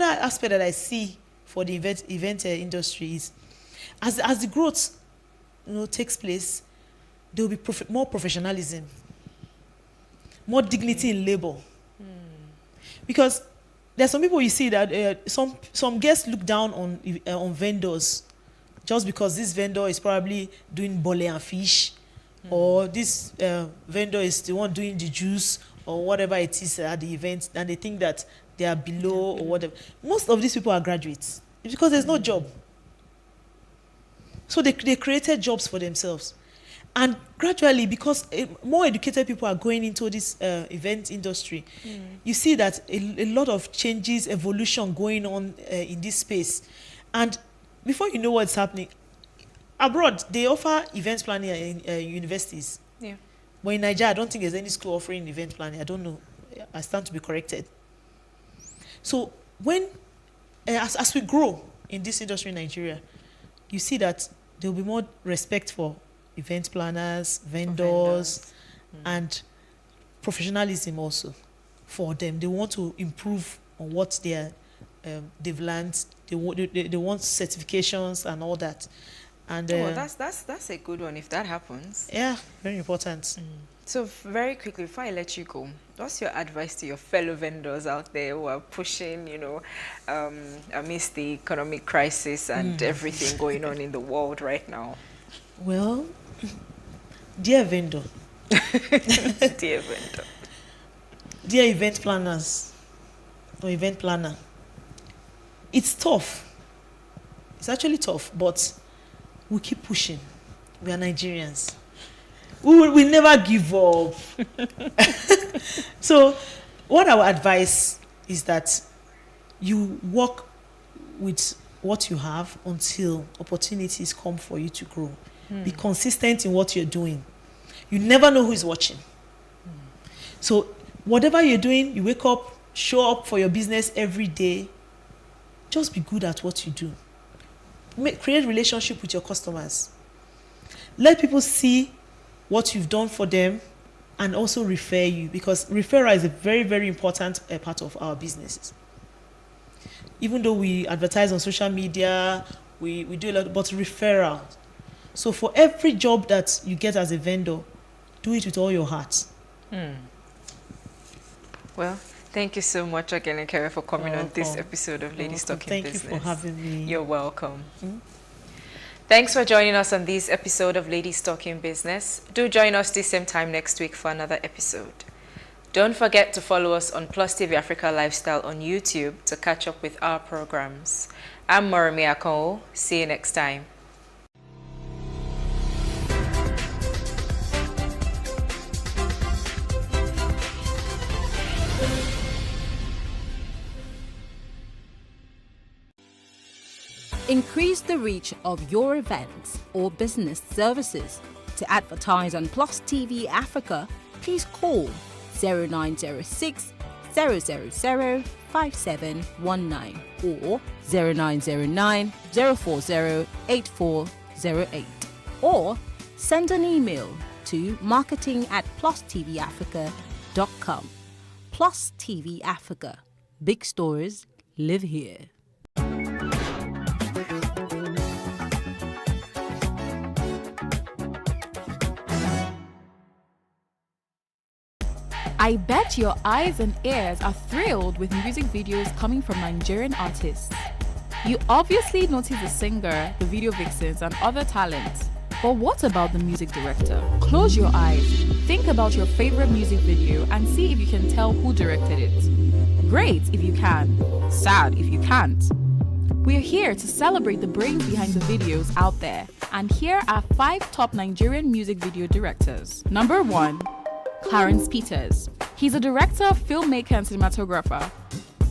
aspect that I see for the event industry is, as the growth takes place, there will be more professionalism, more dignity in labor. Because there's some people you see that some guests look down on vendors just because this vendor is probably doing bole and fish, or this vendor is the one doing the juice or whatever it is at the event, and they think that they are below or whatever. Most of these people are graduates. It's because there's no job. So they created jobs for themselves. And gradually, because more educated people are going into this event industry, you see that a lot of changes, evolution going on in this space. And before you know what's happening, abroad, they offer event planning in universities. Yeah. But in Nigeria, I don't think there's any school offering event planning. I don't know. I stand to be corrected. So when, as we grow in this industry in Nigeria, you see that there will be more respect for event planners, vendors, and professionalism also for them. They want to improve on what they've learned. They want certifications and all that. And that's a good one if that happens. Yeah, very important. So very quickly, before I let you go, what's your advice to your fellow vendors out there who are pushing, amidst the economic crisis and everything going on in the world right now? Well, dear vendor, dear vendor, dear event planners or event planner, it's tough. It's actually tough, but we keep pushing. We are Nigerians. We never give up. So what I would advise is that you work with what you have until opportunities come for you to grow. Be consistent in what you're doing. You never know who is watching. So whatever you're doing, you wake up, show up for your business every day. Just be good at what you do. Create relationship with your customers. Let people see what you've done for them and also refer you, because referral is a very, very important part of our businesses. Even though we advertise on social media, we do a lot, but referral. So for every job that you get as a vendor, do it with all your heart. Well, thank you so much again, Ekere, for coming on this episode of Ladies Talking Business. Thank you for having me. You're welcome. Thanks for joining us on this episode of Ladies Talking Business. Do join us this same time next week for another episode. Don't forget to follow us on PlusTvAfrica Lifestyle on YouTube to catch up with our programs. I'm Moremi Akonwo. See you next time. Increase the reach of your events or business services. To advertise on Plus TV Africa, please call 0906 000 5719 or 0909 040 8408, or send an email to marketing@plustvafrica.com. Plus TV Africa. Big stories live here. I bet your eyes and ears are thrilled with music videos coming from Nigerian artists. You obviously notice the singer, the video vixens, and other talents. But what about the music director? Close your eyes, think about your favorite music video, and see if you can tell who directed it. Great if you can, sad if you can't. We're here to celebrate the brains behind the videos out there, and here are 5 top Nigerian music video directors. Number 1. Clarence Peters. He's a director, filmmaker, and cinematographer.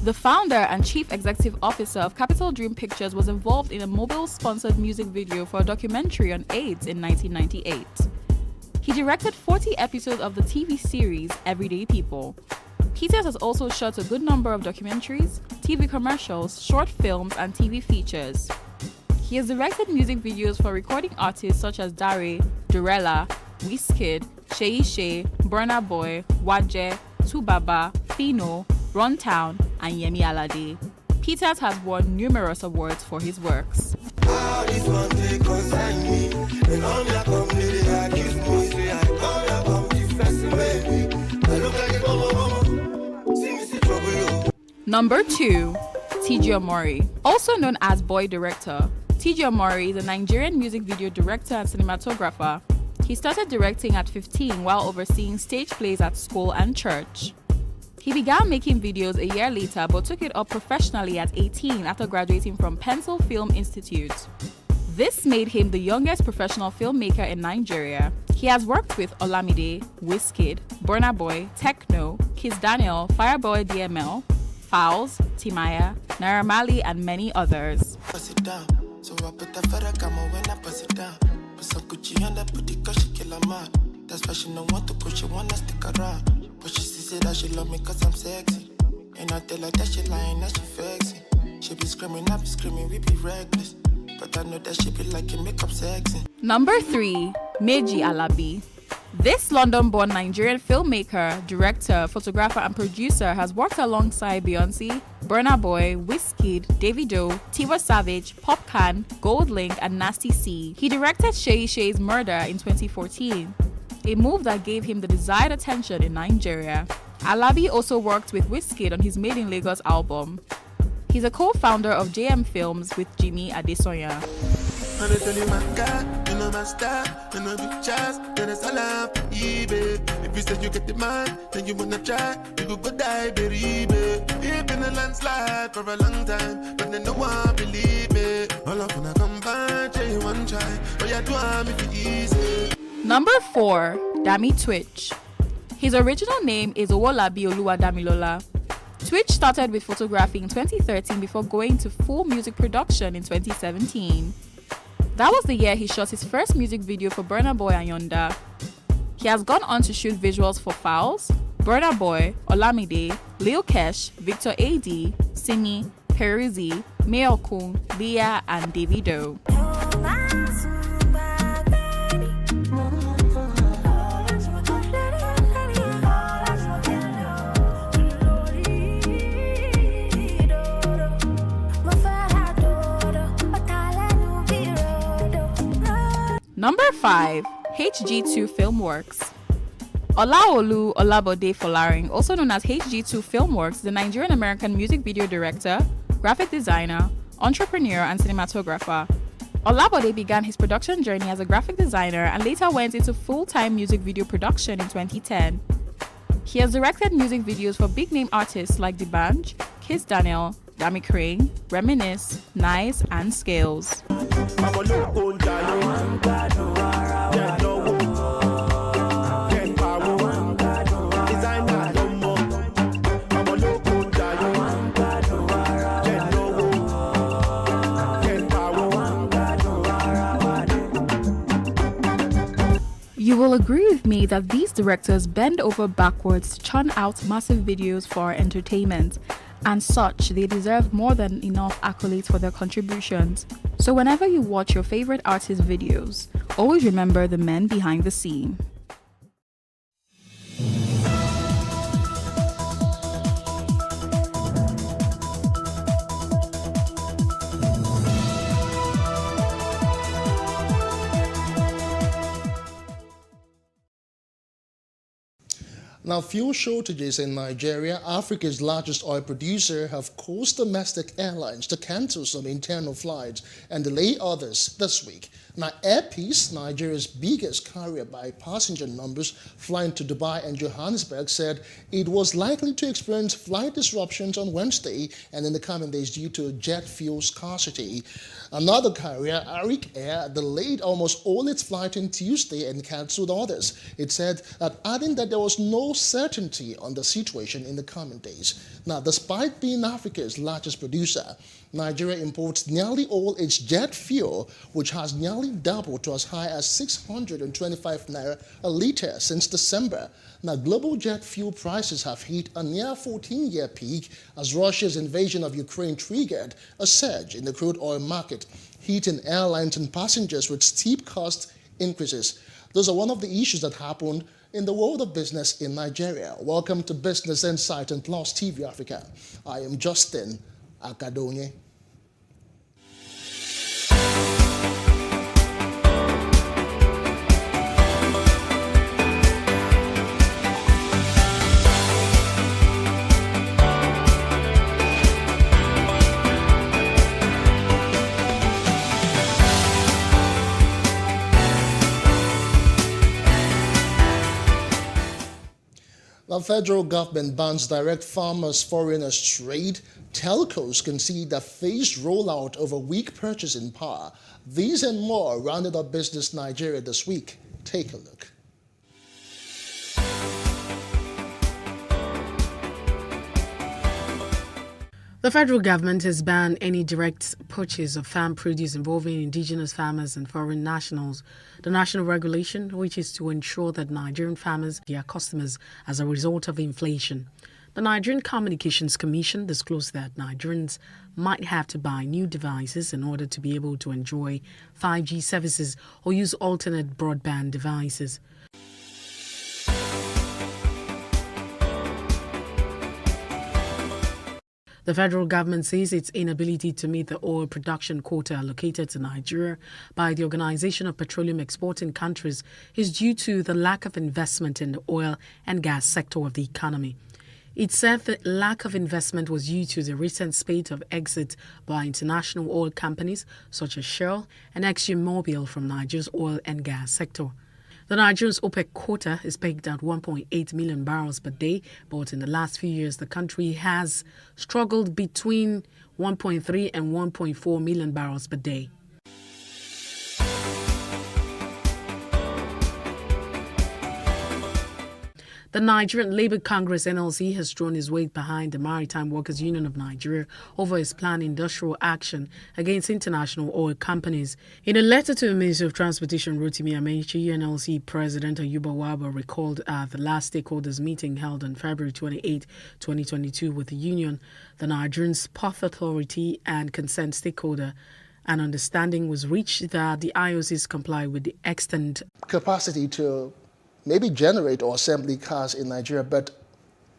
The founder and chief executive officer of Capital Dream Pictures was involved in a mobile-sponsored music video for a documentary on AIDS in 1998. He directed 40 episodes of the TV series Everyday People. Peters has also shot a good number of documentaries, TV commercials, short films, and TV features. He has directed music videos for recording artists such as Dare, Durella, Wizkid, Sheyi Shea, Burna Boy, Waje, Tubaba, Fino, Runtown, and Yemi Alade. Peters has won numerous awards for his works. Number 2, TG Omori. Also known as Boy Director, TG Omori is a Nigerian music video director and cinematographer. He started directing at 15 while overseeing stage plays at school and church. He began making videos a year later but took it up professionally at 18 after graduating from Pencil Film Institute. This made him the youngest professional filmmaker in Nigeria. He has worked with Olamide, Wizkid, Burna Boy, Techno, Kiss Daniel, Fireboy DML, Fowls, Timaya, Naira Marley, and many others. Pass it down. So I put the Ferragamo when I pass it down. Put some Gucci on that booty cause she kill a man. That's why she don't want to push, she wanna stick around. But she say that she love me cause I'm sexy. And I tell her that she lying, that she flexing. She be screaming, I be screaming, we be reckless. But I know that she be liking makeup sexy. Number 3, Meji Alabi. This London-born Nigerian filmmaker, director, photographer, and producer has worked alongside Beyonce, Burna Boy, Wizkid, Davido, Tiwa Savage, Popcan, Goldlink, and Nasty C. He directed Shay Shay's Murder in 2014, a move that gave him the desired attention in Nigeria. Alabi also worked with Wizkid on his Made in Lagos album. He's a co-founder of JM Films with Jimmy Adesoya. And I tell you my God, you know my style, you know big chance, then it's all up, eBay. If you say you get the man, then you wanna try, you could go die, baby. You've been a landslide for a long time, but then no one believe me. All up when I come back, you one try, but you do I'm if it's easy. Number 4, Dami Twitch. His original name is Owolabi Oluwadamilola. Twitch started with photography in 2013 before going to full music production in 2017. That was the year he shot his first music video for Burna Boy and Yonda. He has gone on to shoot visuals for Fowls, Burna Boy, Olamide, Lil Kesh, Victor A.D., Simi, Peruzzi, Meokun, Leah, and Davido. Number 5, HG2 Filmworks. Olaolu Olabode Folarin, also known as HG2 Filmworks, is a Nigerian-American music video director, graphic designer, entrepreneur, and cinematographer. Olabode began his production journey as a graphic designer and later went into full-time music video production in 2010. He has directed music videos for big-name artists like D'banj, Kiss Daniel, Dami Crane, Reminisce, Nice, and Scales. You will agree with me that these directors bend over backwards to churn out massive videos for our entertainment. And such, they deserve more than enough accolades for their contributions. So whenever you watch your favorite artist videos, always remember the men behind the scene. Now, fuel shortages in Nigeria, Africa's largest oil producer, have caused domestic airlines to cancel some internal flights and delay others this week. Now, Air Peace, Nigeria's biggest carrier by passenger numbers flying to Dubai and Johannesburg, said it was likely to experience flight disruptions on Wednesday and in the coming days due to jet fuel scarcity. Another carrier, Arik Air, delayed almost all its flights on Tuesday and cancelled others. It said that, adding that there was no certainty on the situation in the coming days. Now, despite being Africa's largest producer, Nigeria imports nearly all its jet fuel, which has nearly doubled to as high as 625 naira a litre since December. Now, global jet fuel prices have hit a near 14-year peak as Russia's invasion of Ukraine triggered a surge in the crude oil market, hitting airlines and passengers with steep cost increases. Those are one of the issues that happened in the world of business in Nigeria. Welcome to Business Insight on Plus TV Africa. I am Justin Akadonye. The federal government bans direct farmers-foreigners trade. Telcos concede a phased rollout of a weak purchasing power. These and more rounded up Business Nigeria this week. Take a look. The federal government has banned any direct purchase of farm produce involving indigenous farmers and foreign nationals. The national regulation, which is to ensure that Nigerian farmers are customers as a result of inflation. The Nigerian Communications Commission disclosed that Nigerians might have to buy new devices in order to be able to enjoy 5G services or use alternate broadband devices. The federal government says its inability to meet the oil production quota allocated to Nigeria by the Organization of Petroleum Exporting Countries is due to the lack of investment in the oil and gas sector of the economy. It said the lack of investment was due to the recent spate of exit by international oil companies such as Shell and ExxonMobil from Nigeria's oil and gas sector. The Nigeria's OPEC quota is pegged at 1.8 million barrels per day, but in the last few years, the country has struggled between 1.3 and 1.4 million barrels per day. The Nigerian Labour Congress (NLC) has thrown its weight behind the Maritime Workers Union of Nigeria over its planned industrial action against international oil companies. In a letter to the Minister of Transportation Rotimi Amechi, NLC President Ayuba Waba recalled at the last stakeholders meeting held on February 28, 2022 with the union, the Nigerian Port Authority and concerned stakeholder. An understanding was reached that the IOCs comply with the extent capacity to maybe generate or assembly cars in Nigeria, but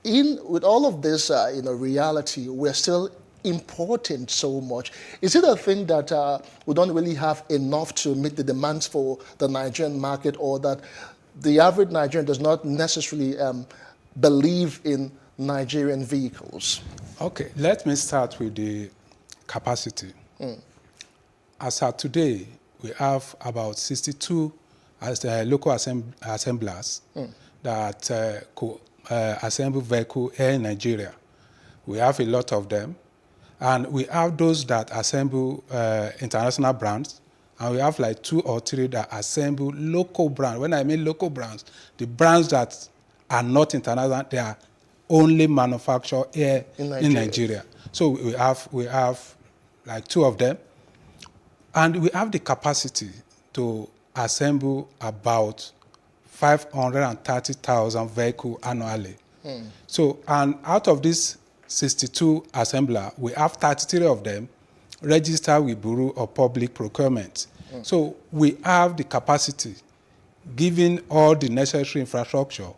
with all of this, reality, we're still importing so much. Is it a thing that we don't really have enough to meet the demands for the Nigerian market, or that the average Nigerian does not necessarily believe in Nigerian vehicles? Okay, let me start with the capacity. As of today, we have about 62 as the local assemblers that could assemble vehicle here in Nigeria. We have a lot of them. And we have those that assemble international brands. And we have like 2 or 3 that assemble local brands. When I mean local brands, the brands that are not international, they are only manufactured here in Nigeria. So we have like 2 of them. And we have the capacity to assemble about 530,000 vehicles annually. So, and out of these 62 assembler, we have 33 of them registered with Bureau of Public Procurement. So we have the capacity, given all the necessary infrastructure,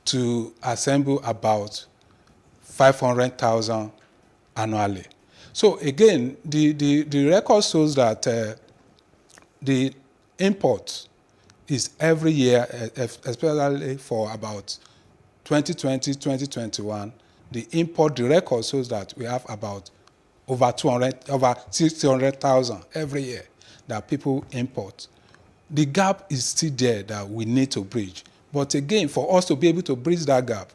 to assemble about 500,000 annually. So again, the record shows that the import is every year, especially for about 2020, 2021, the record shows that we have about over 600,000 every year that people import. The gap is still there that we need to bridge. But again, for us to be able to bridge that gap,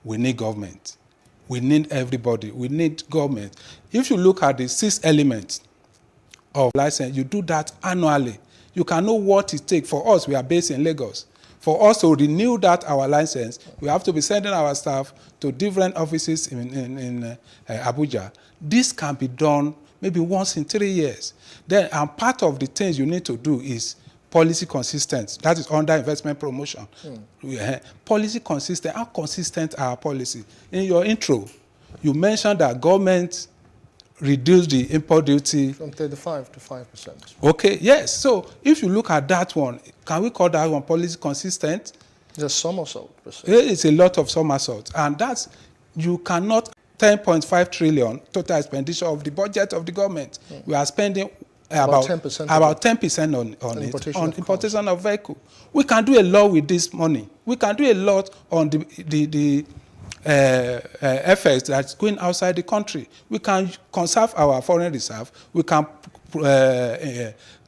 we need government. We need everybody. We need government. If you look at the 6 elements of license, you do that annually. You can know what it takes. For us, we are based in Lagos. For us to renew that, our license, we have to be sending our staff to different offices in Abuja. This can be done maybe once in 3 years. Then, and part of the things you need to do is policy consistent. That is under investment promotion. Policy consistent. How consistent are our policy? In your intro, you mentioned that government reduce the import duty from 35 to 5%. Okay, yes. So if you look at that one, can we call that one policy consistent? It's a somersault. It's a lot of somersault. And that's, you cannot, 10.5 trillion total expenditure of the budget of the government. We are spending about 10% on importation of vehicle. We can do a lot with this money. We can do a lot on the effects that's going outside the country. We can conserve our foreign reserve. We can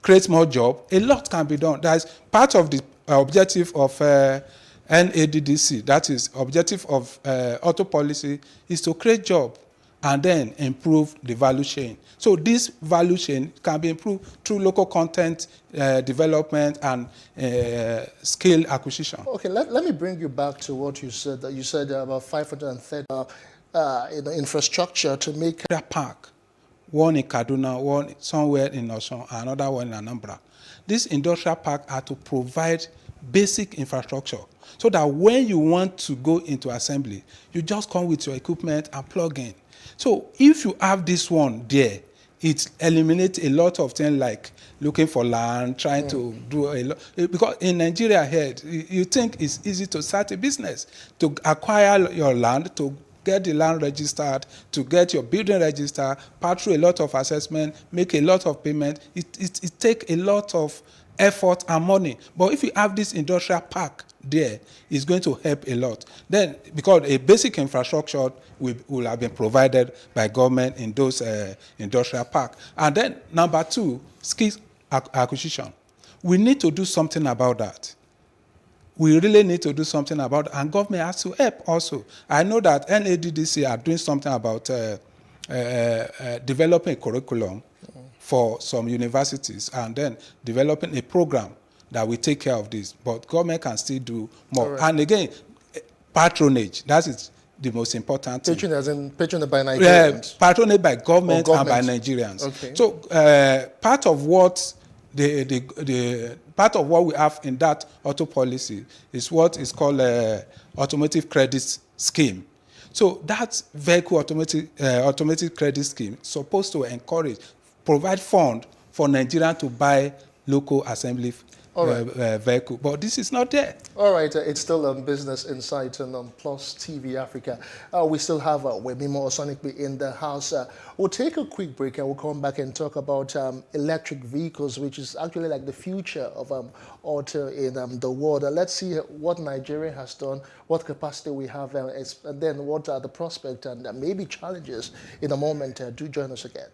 create more jobs. A lot can be done. That's part of the objective of NADDC, that is objective of auto policy, is to create jobs and then improve the value chain. So this value chain can be improved through local content development and skill acquisition. Okay, let me bring you back to what you said. That you said about 530 in the infrastructure to make a park. One in Kaduna, one somewhere in Osun, another one in Anambra. This industrial park are to provide basic infrastructure so that when you want to go into assembly, you just come with your equipment and plug in. So if you have this one there, it eliminates a lot of things like looking for land, trying to do a lot. Because in Nigeria here, you think it's easy to start a business, to acquire your land, to get the land registered, to get your building registered, pass through a lot of assessment, make a lot of payment. It takes a lot of effort and money. But if you have this industrial park there, it's going to help a lot. Then, because a basic infrastructure will have been provided by government in those industrial parks. And then, number two, skills acquisition. We need to do something about that. We really need to do something about it, and government has to help also. I know that NADDC are doing something about developing a curriculum for some universities and then developing a program that will take care of this. But government can still do more. Right. And again, patronage, that is the most important thing. Patronage by Nigerians? Patronage by government and by Nigerians. Okay. So part of what part of what we have in that auto policy is what is called automotive credit scheme. So that vehicle automatic credit scheme is supposed to encourage, provide fund for Nigerians to buy local assembly vehicle, but this is not there. All right, it's still Business Insight and on Plus TV Africa. We still have Webimo Osonikbe in the house. We'll take a quick break and we'll come back and talk about electric vehicles, which is actually like the future of auto in the world. Let's see what Nigeria has done, what capacity we have, and then what are the prospects and maybe challenges in a moment. Do join us again.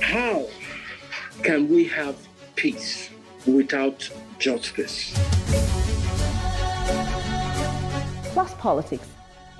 How can we have peace without justice? Plus Politics.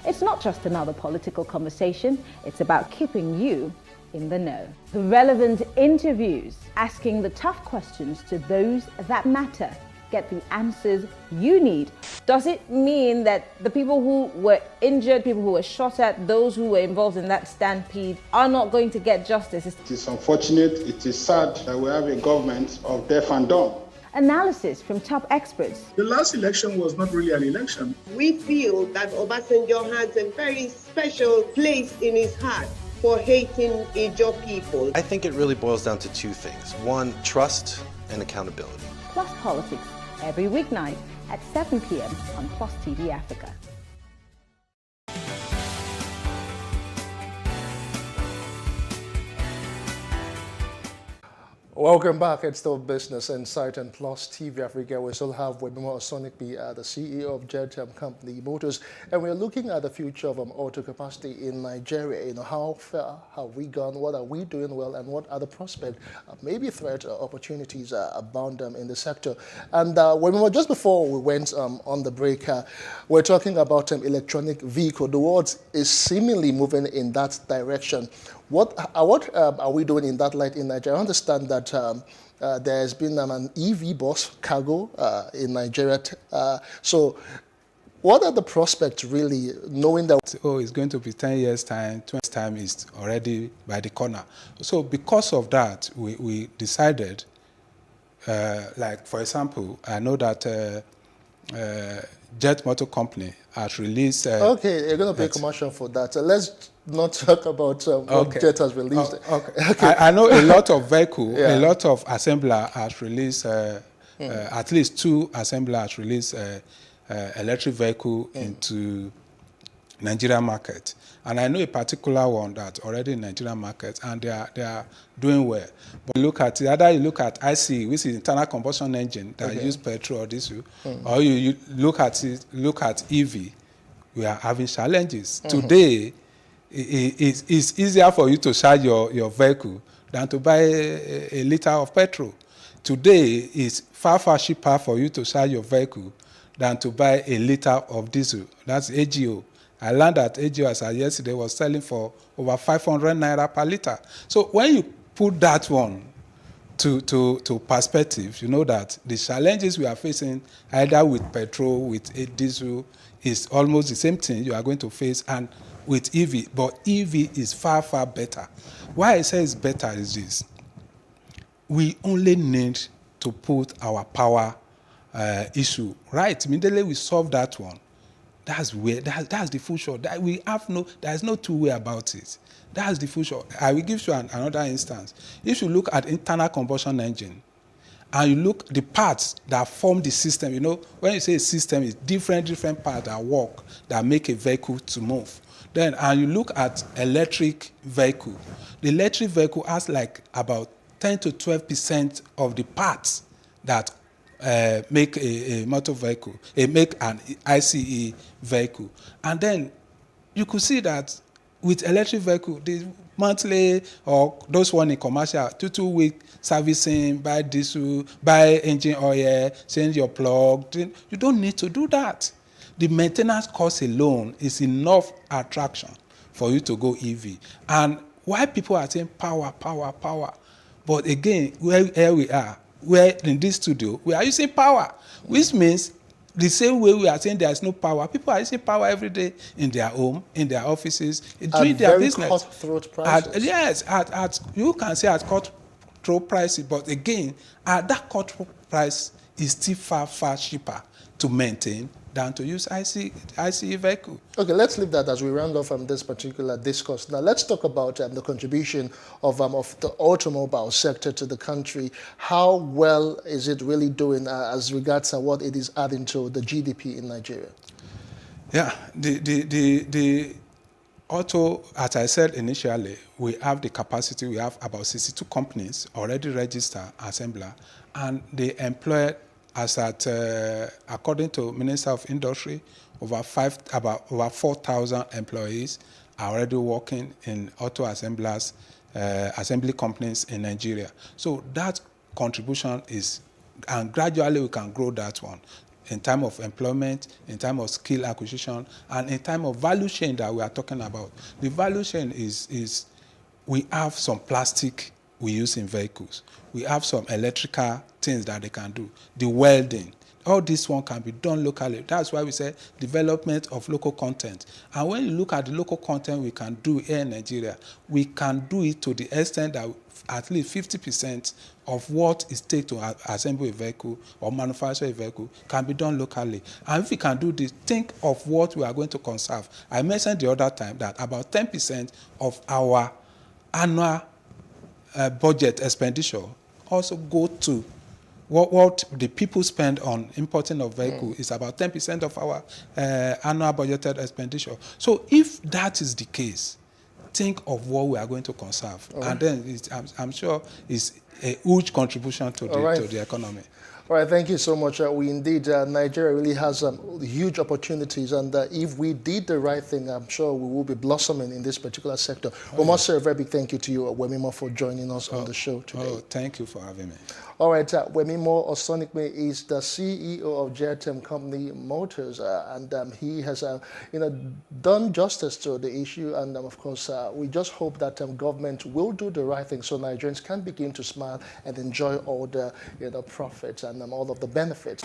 It's not just another political conversation, it's about keeping you in the know. The relevant interviews, asking the tough questions to those that matter. Get the answers you need. Does it mean that the people who were injured, people who were shot at, those who were involved in that stampede are not going to get justice? It is unfortunate, it is sad that we have a government of deaf and dumb. Analysis from top experts. The last election was not really an election. We feel that Obasanjo has a very special place in his heart for hating Ijaw people. I think it really boils down to two things. One, trust and accountability. Plus Politics, every weeknight at 7 p.m. on Plus TV Africa. Welcome back. It's still Business Insight and Plus TV Africa. We still have Webimo Osonikbe, the CEO of Jet Company Motors, and we're looking at the future of auto capacity in Nigeria. You know, how far have we gone? What are we doing well? And what are the prospects, maybe threat or opportunities abound in the sector? And just before we went on the break, we're talking about electronic vehicle. The world is seemingly moving in that direction. What are we doing in that light in Nigeria? I understand that there has been an EV bus cargo in Nigeria. So what are the prospects really, knowing that? It's going to be 10 years' time, 20 years' time is already by the corner. So because of that, we decided, like for example, I know that Jet Motor Company has released... okay, you're going to pay commercial for that. Let's not talk about what Jet has released. Okay. I know a lot of vehicle, a lot of assembler has released, at least 2 assembler has released electric vehicle into Nigerian market. And I know a particular one that's already in Nigerian market, and they are doing well. But look at it, either you look at ICE, which is internal combustion engine that use petrol or diesel, or you look at EV, we are having challenges. Today, it's easier for you to charge your vehicle than to buy a liter of petrol. Today, it's far, far cheaper for you to sell your vehicle than to buy a liter of diesel. That's AGO. I learned that AGO, as I yesterday, was selling for over 500 naira per liter. So when you put that one to perspective, you know that the challenges we are facing, either with petrol, with diesel, is almost the same thing you are going to face, and with EV. But EV is far, far better. Why I say it's better is this. We only need to put our power issue right. Immediately we solve that one. That's the future. There's no two way about it. That's the future. I will give you another instance. If you look at internal combustion engine, and you look the parts that form the system, when you say a system, it's different parts that work, that make a vehicle to move. Then, and you look at electric vehicle. The electric vehicle has like about 10 to 12% of the parts that make a motor vehicle, make an ICE vehicle. And then you could see that with electric vehicle, the monthly or those one in commercial, 2-week servicing, buy diesel, buy engine oil, change your plug. You don't need to do that. The maintenance cost alone is enough attraction for you to go EV. And why people are saying power, but again, here we are, where in this studio, we are using power, which means the same way we are saying there is no power, people are using power every day in their home, in their offices, doing their business. At cutthroat prices. Yes, you can say at cutthroat prices, but again, at that cutthroat price is still far, far cheaper to maintain than to use ICE vehicle. Okay, let's leave that as we round off this particular discourse. Now, let's talk about the contribution of the automobile sector to the country. How well is it really doing as regards to what it is adding to the GDP in Nigeria? Yeah, the auto, as I said initially, we have the capacity. We have about 62 companies already registered assembler, and they employ, as at according to Minister of Industry, over 4,000 employees are already working in auto assemblers, assembly companies in Nigeria. So that contribution is, and gradually we can grow that one in terms of employment, in terms of skill acquisition, and in terms of value chain that we are talking about. The value chain is we have some plastic we use in vehicles. We have some electrical things that they can do. The welding, all this one can be done locally. That's why we say development of local content. And when you look at the local content we can do here in Nigeria, we can do it to the extent that at least 50% of what it takes to assemble a vehicle or manufacture a vehicle can be done locally. And if we can do this, think of what we are going to conserve. I mentioned the other time that about 10% of our annual budget expenditure also go to what the people spend on importing of vehicle is about 10% of our annual budgeted expenditure. So if that is the case, think of what we are going to conserve. And then I'm sure it's a huge contribution to the economy. All right, thank you so much. Nigeria really has huge opportunities, and if we did the right thing, I'm sure we will be blossoming in this particular sector. Sir, a very big thank you to you, Wemimo, for joining us on the show today. Thank you for having me. All right, Wemimo Osonikme is the CEO of JTM Company Motors, and he has done justice to the issue. And of course, we just hope that government will do the right thing so Nigerians can begin to smile and enjoy all the profits and all of the benefits.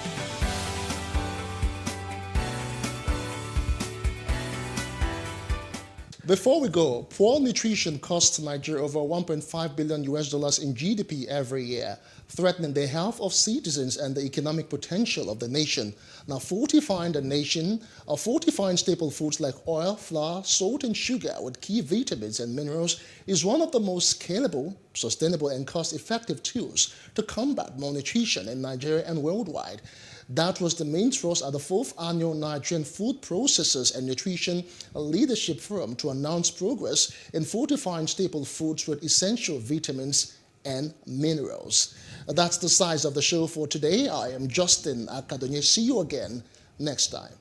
Before we go, poor nutrition costs Nigeria over $1.5 billion in GDP every year, threatening the health of citizens and the economic potential of the nation. Now, fortifying staple foods like oil, flour, salt, and sugar with key vitamins and minerals is one of the most scalable, sustainable, and cost-effective tools to combat malnutrition in Nigeria and worldwide. That was the main thrust at the 4th Annual Nigerian Food Processors and Nutrition Leadership Forum to announce progress in fortifying staple foods with essential vitamins and minerals. That's the size of the show for today. I am Justin Akadonye. See you again next time.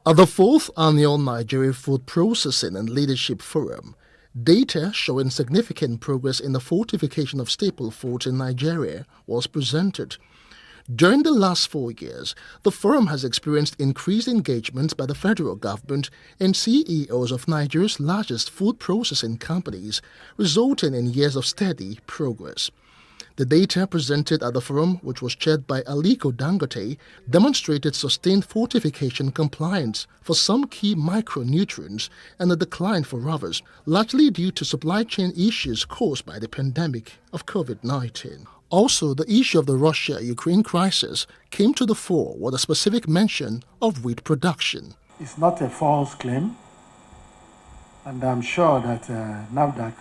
At the 4th Annual Nigeria Food Processing and Leadership Forum, data showing significant progress in the fortification of staple foods in Nigeria was presented. During the last 4 years, the forum has experienced increased engagement by the federal government and CEOs of Nigeria's largest food processing companies, resulting in years of steady progress. The data presented at the forum, which was chaired by Aliko Dangote, demonstrated sustained fortification compliance for some key micronutrients and a decline for others, largely due to supply chain issues caused by the pandemic of COVID-19. Also, the issue of the Russia-Ukraine crisis came to the fore with a specific mention of wheat production. It's not a false claim, and I'm sure that NAFDAC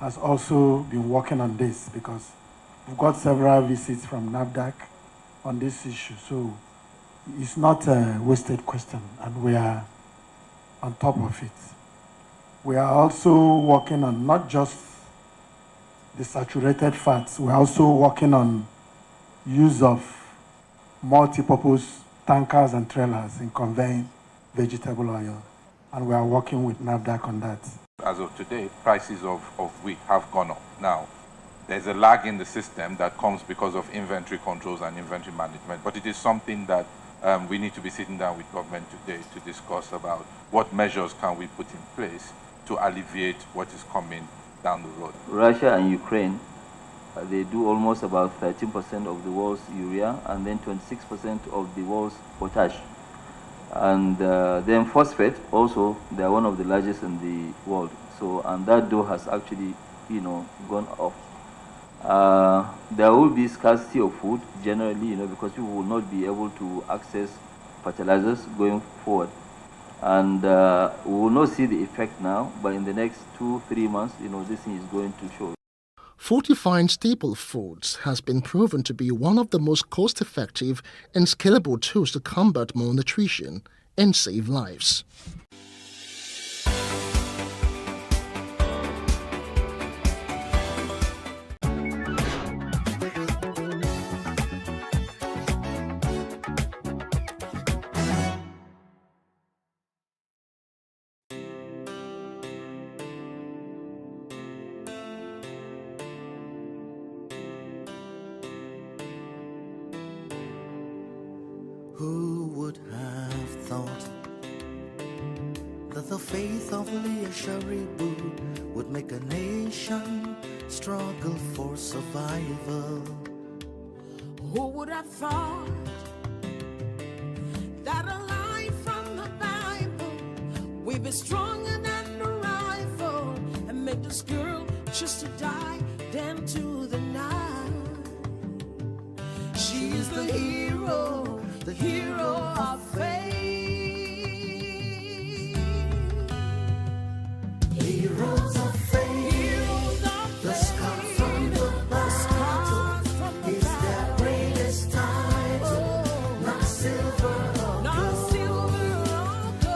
has also been working on this, because we've got several visits from NAFDAC on this issue. So it's not a wasted question, and we are on top of it. We are also working on not just the saturated fats, we're also working on use of multi-purpose tankers and trailers in conveying vegetable oil, and we are working with NAFDAC on that. As of today, prices of wheat have gone up. Now, there's a lag in the system that comes because of inventory controls and inventory management, but it is something that we need to be sitting down with government today to discuss about what measures can we put in place to alleviate what is coming down the road. Russia and Ukraine, they do almost about 13% of the world's urea and then 26% of the world's potash. And then phosphate also, they are one of the largest in the world. So, and that though has actually, gone up. There will be scarcity of food generally, because people will not be able to access fertilizers going forward. And we will not see the effect now, but in the next 2-3 months, this thing is going to show. Fortifying staple foods has been proven to be one of the most cost-effective and scalable tools to combat malnutrition and save lives. Who would have thought that the faith of Leah Sharibu would make a nation struggle for survival? Who would have thought that a line from the Bible would be stronger than a rifle and make this girl just to die down to the night? She's the hero of faith. Heroes of faith, the scar from the battle is their greatest title, not silver or gold.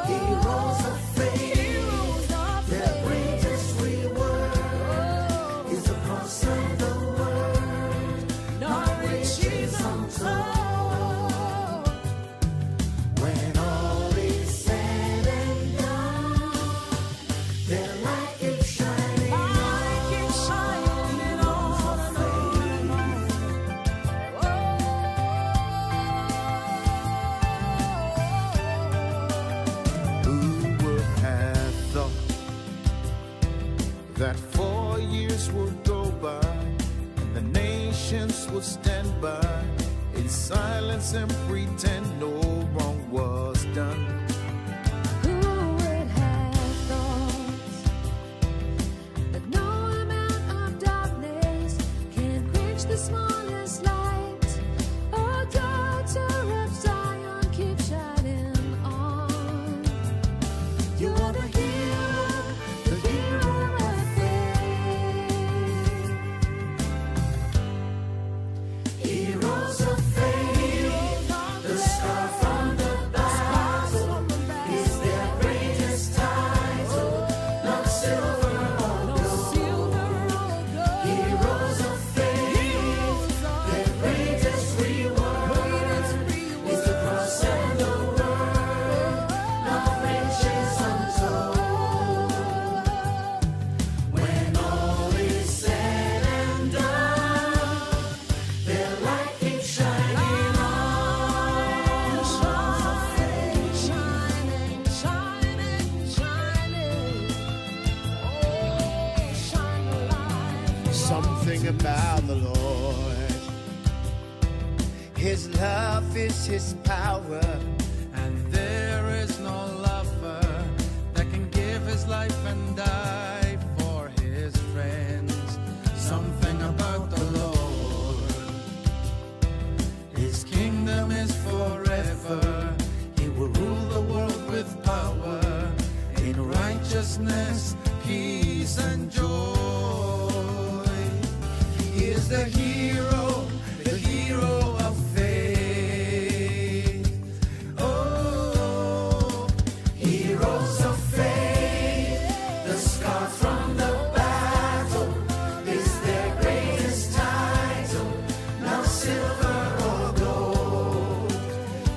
Heroes of faith, their greatest reward is across the world, not riches untold. When all is said and done, their light keeps shining on and on. Who would have thought that 4 years would go by and the nations would stand by in silence and pretend no wrong was done? Who would have thought that no amount of darkness can quench the smallest light? Oh, daughter of Zion, keep shining on. You're the hero of faith. Heroes of faith, the scar from the battle about the Lord. His love is his power, And there is no lover that can give his life and die for his friends. Something about the Lord. His kingdom is forever. He will rule the world with power, in righteousness, peace, and joy. He is the hero of faith. Oh, heroes of faith, the scar from the battle is their greatest title, not silver or gold.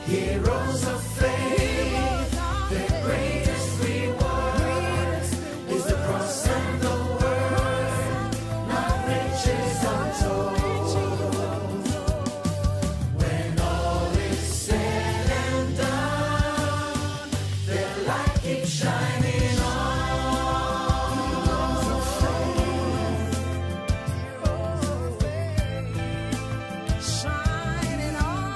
Heroes of faith, their greatest reward is the cross and the word, not riches untold. When all is said and done, their light keeps shining on. Shining on.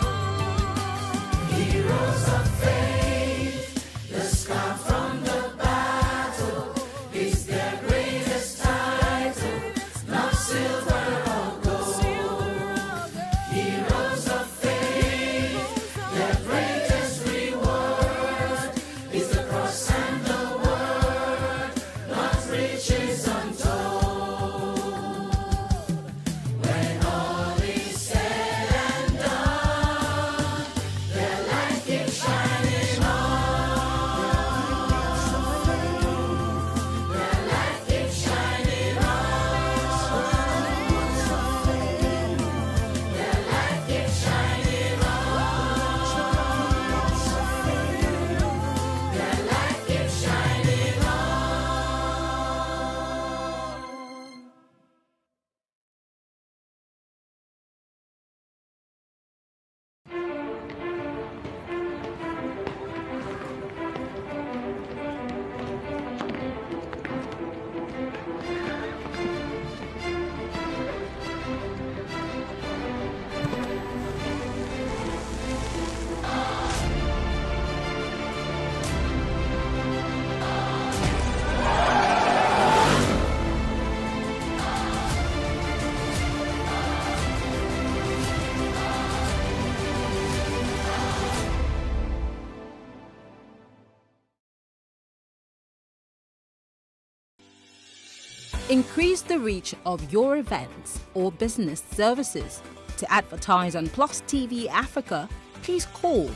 Heroes of faith, the scar from the battle is their greatest title, not silver or gold. Heroes of faith, their greatest reward is the cross and the word, not riches untold. When all is said and done, their light keeps shining on. Their light keeps shining on. Their light keeps shining on. Their light keeps shining on. Increase the reach of your events or business services. To advertise on Plus TV Africa, please call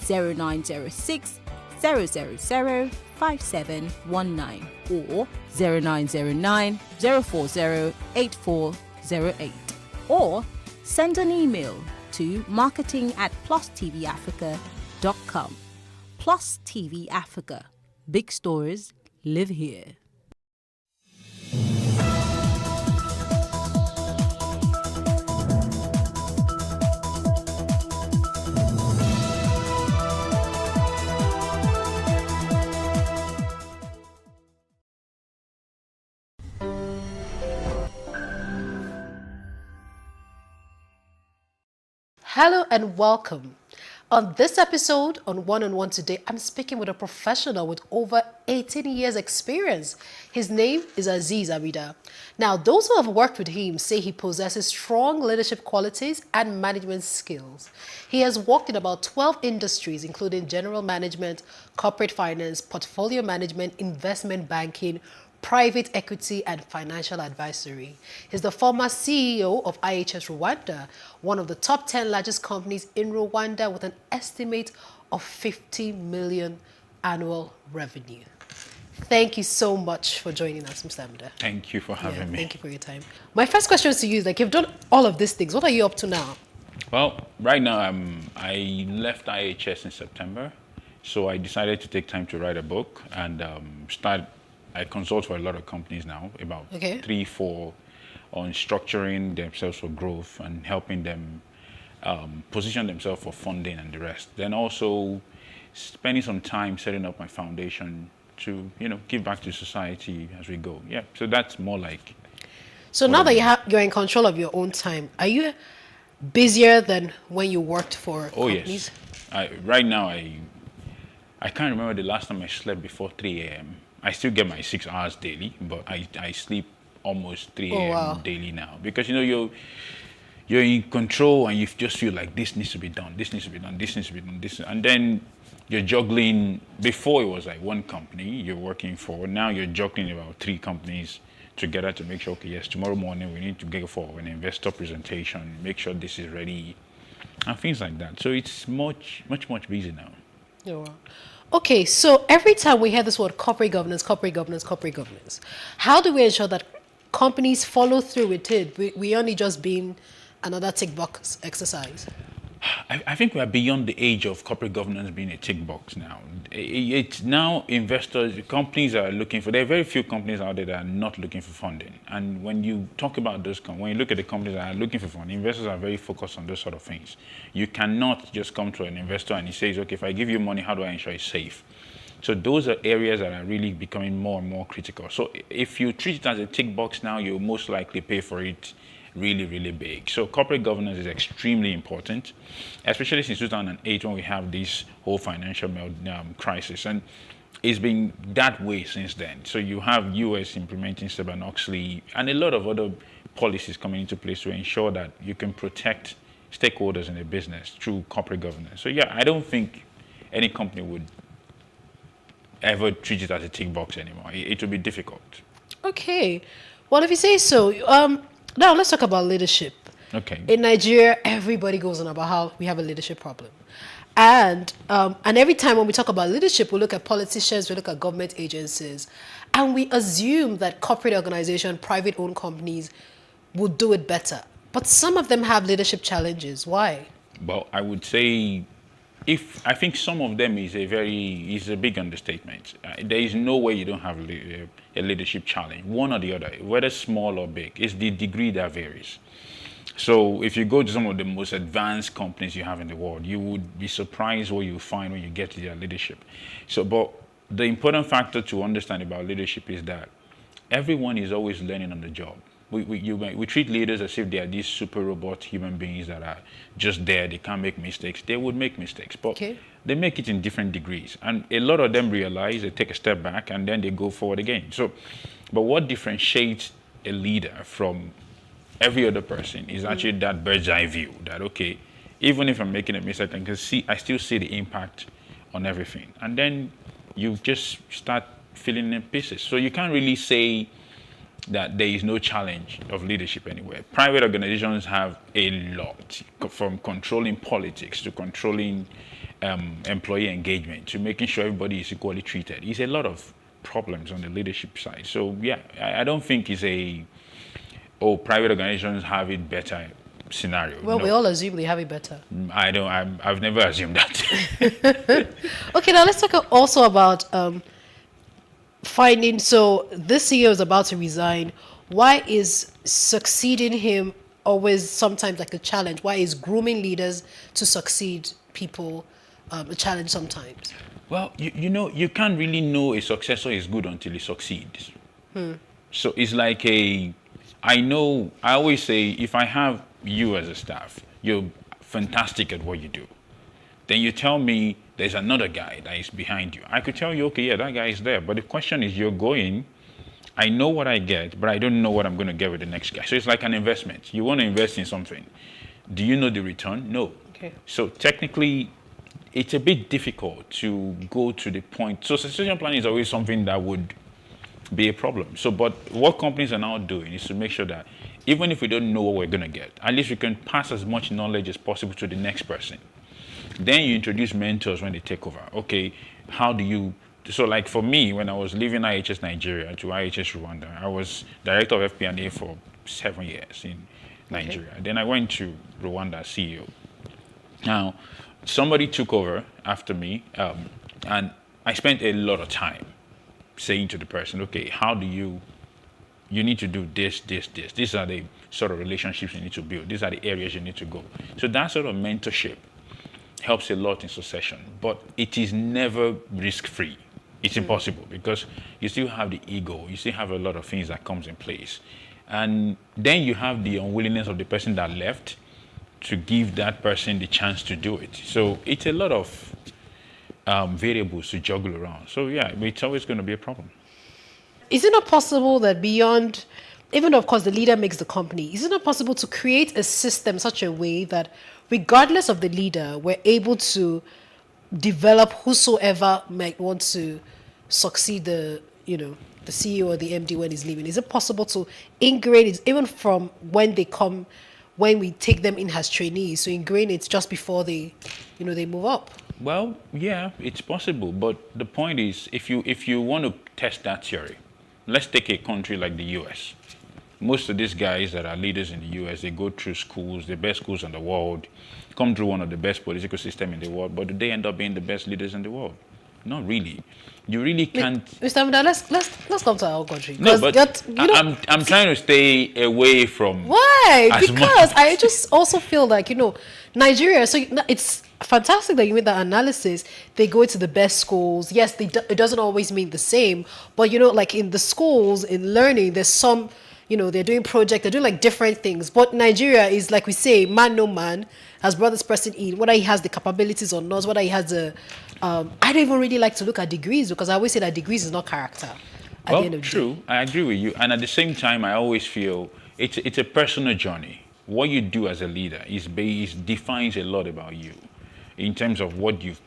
0906 000 5719 or 0909 040 8408, or send an email to marketing@PlusTvAfrica.com. Plus TV Africa. Big stories live here. Hello and welcome. On this episode on One-on-One today, I'm speaking with a professional with over 18 years experience. His name is Aziz Abida. Now, those who have worked with him say he possesses strong leadership qualities and management skills. He has worked in about 12 industries, including general management, corporate finance, portfolio management, investment banking, private equity, and financial advisory. He's the former CEO of IHS Rwanda, one of the top 10 largest companies in Rwanda with an estimate of 50 million annual revenue. Thank you so much for joining us, Mr. Amida. Thank you for having me. Thank you for your time. My first question to you is, like, you've done all of these things. What are you up to now? Well, right now I left IHS in September, so I decided to take time to write a book and I consult for a lot of companies now, about 3-4, on structuring themselves for growth and helping them position themselves for funding and the rest. Then also spending some time setting up my foundation to, give back to society as we go. Yeah, so that's more like. So now that you're in control of your own time, are you busier than when you worked for companies? Yes. Right now, I can't remember the last time I slept before 3 a.m. I still get my 6 hours daily, but I sleep almost 3 a.m. daily now. Because, you're in control and you just feel like this needs to be done, this needs to be done, this needs to be done, this. And then you're juggling. Before it was like one company you're working for. Now you're juggling about 3 companies together to make sure, okay, yes, tomorrow morning we need to go for an investor presentation, make sure this is ready, and things like that. So it's much busy now. Yeah. Okay, so every time we hear this word corporate governance, how do we ensure that companies follow through with it? We only just being another tick box exercise. I think we are beyond the age of corporate governance being a tick box now. It's now investors, companies are looking for, there are very few companies out there that are not looking for funding. And when you talk about those, when you look at the companies that are looking for funding, investors are very focused on those sort of things. You cannot just come to an investor and he says, okay, if I give you money, how do I ensure it's safe? So those are areas that are really becoming more and more critical. So if you treat it as a tick box now, you'll most likely pay for it really big. So corporate governance is extremely important, especially since 2008 when we have this whole financial crisis, and it's been that way since then. So you have US implementing Sarbanes-Oxley and a lot of other policies coming into place to ensure that you can protect stakeholders in a business through corporate governance. So yeah, I don't think any company would ever treat it as a tick box anymore. It would be difficult. Okay, well, if you say so. Now let's talk about leadership. Okay. In Nigeria, everybody goes on about how we have a leadership problem. And every time when we talk about leadership, we look at politicians, we look at government agencies, and we assume that corporate organizations, private-owned companies will do it better. But some of them have leadership challenges. Why? Well, I would say, I think some of them is a big understatement. There is no way you don't have a leadership challenge, one or the other, whether small or big. It's the degree that varies. So if you go to some of the most advanced companies you have in the world, you would be surprised what you find when you get to their leadership. So, but the important factor to understand about leadership is that everyone is always learning on the job. We treat leaders as if they are these super robot human beings that are just there, they can't make mistakes. They would make mistakes, but they make it in different degrees. And a lot of them realize, they take a step back, and then they go forward again. So, but what differentiates a leader from every other person is actually that bird's eye view, that, okay, even if I'm making a mistake, I still see the impact on everything. And then you just start filling in pieces. So you can't really say that there is no challenge of leadership anywhere. Private organizations have a lot, from controlling politics to controlling employee engagement to making sure everybody is equally treated. It's a lot of problems on the leadership side. So yeah, I don't think it's private organizations have it better scenario. Well, we all assume they have it better. I've never assumed that. Okay, now let's talk also about finding. So this CEO is about to resign. Why is succeeding him always sometimes like a challenge? Why is grooming leaders to succeed people a challenge sometimes? Well, you can't really know a successor is good until he succeeds. So it's like I always say, if I have you as a staff, you're fantastic at what you do. Then you tell me there's another guy that is behind you. I could tell you, okay, yeah, that guy is there. But the question is, you're going, I know what I get, but I don't know what I'm going to get with the next guy. So it's like an investment. You want to invest in something. Do you know the return? No. Okay. So technically, it's a bit difficult to go to the point. So succession planning is always something that would be a problem. So, but what companies are now doing is to make sure that even if we don't know what we're going to get, at least we can pass as much knowledge as possible to the next person. Then you introduce mentors when they take over. Okay, how do you... So like for me, when I was leaving IHS Nigeria to IHS Rwanda, I was director of FP&A for 7 years in Nigeria. Okay. Then I went to Rwanda as CEO. Now, somebody took over after me, and I spent a lot of time saying to the person, okay, how do you need to do this. These are the sort of relationships you need to build. These are the areas you need to go. So that sort of mentorship helps a lot in succession, but it is never risk-free. It's impossible because you still have the ego. You still have a lot of things that comes in place. And then you have the unwillingness of the person that left to give that person the chance to do it. So it's a lot of variables to juggle around. So yeah, it's always going to be a problem. Is it not possible that beyond, even though of course the leader makes the company, is it not possible to create a system such a way that regardless of the leader, we're able to develop whosoever might want to succeed the CEO or the MD when he's leaving? Is it possible to ingrain it even from when they come, when we take them in as trainees, so ingrain it just before they move up? Well, yeah, it's possible, but the point is, if you want to test that theory, let's take a country like the US. Most of these guys that are leaders in the US, they go through schools, the best schools in the world, come through one of the best political systems in the world, but do they end up being the best leaders in the world? Not really. You really can't. Mr. Amida, let's come to our country. No, but I'm trying to stay away from. Why? Because I just also feel like Nigeria. So it's fantastic that you made that analysis. They go to the best schools. Yes, it doesn't always mean the same, but like in the schools, in learning, there's some. They're doing projects, they're doing like different things. But Nigeria is, like we say, man no man has brought this person in, whether he has the capabilities or not, whether he has I don't even really like to look at degrees, because I always say that degrees is not character at the end of the day. I agree with you. And at the same time, I always feel it's a personal journey. What you do as a leader defines a lot about you in terms of what you've.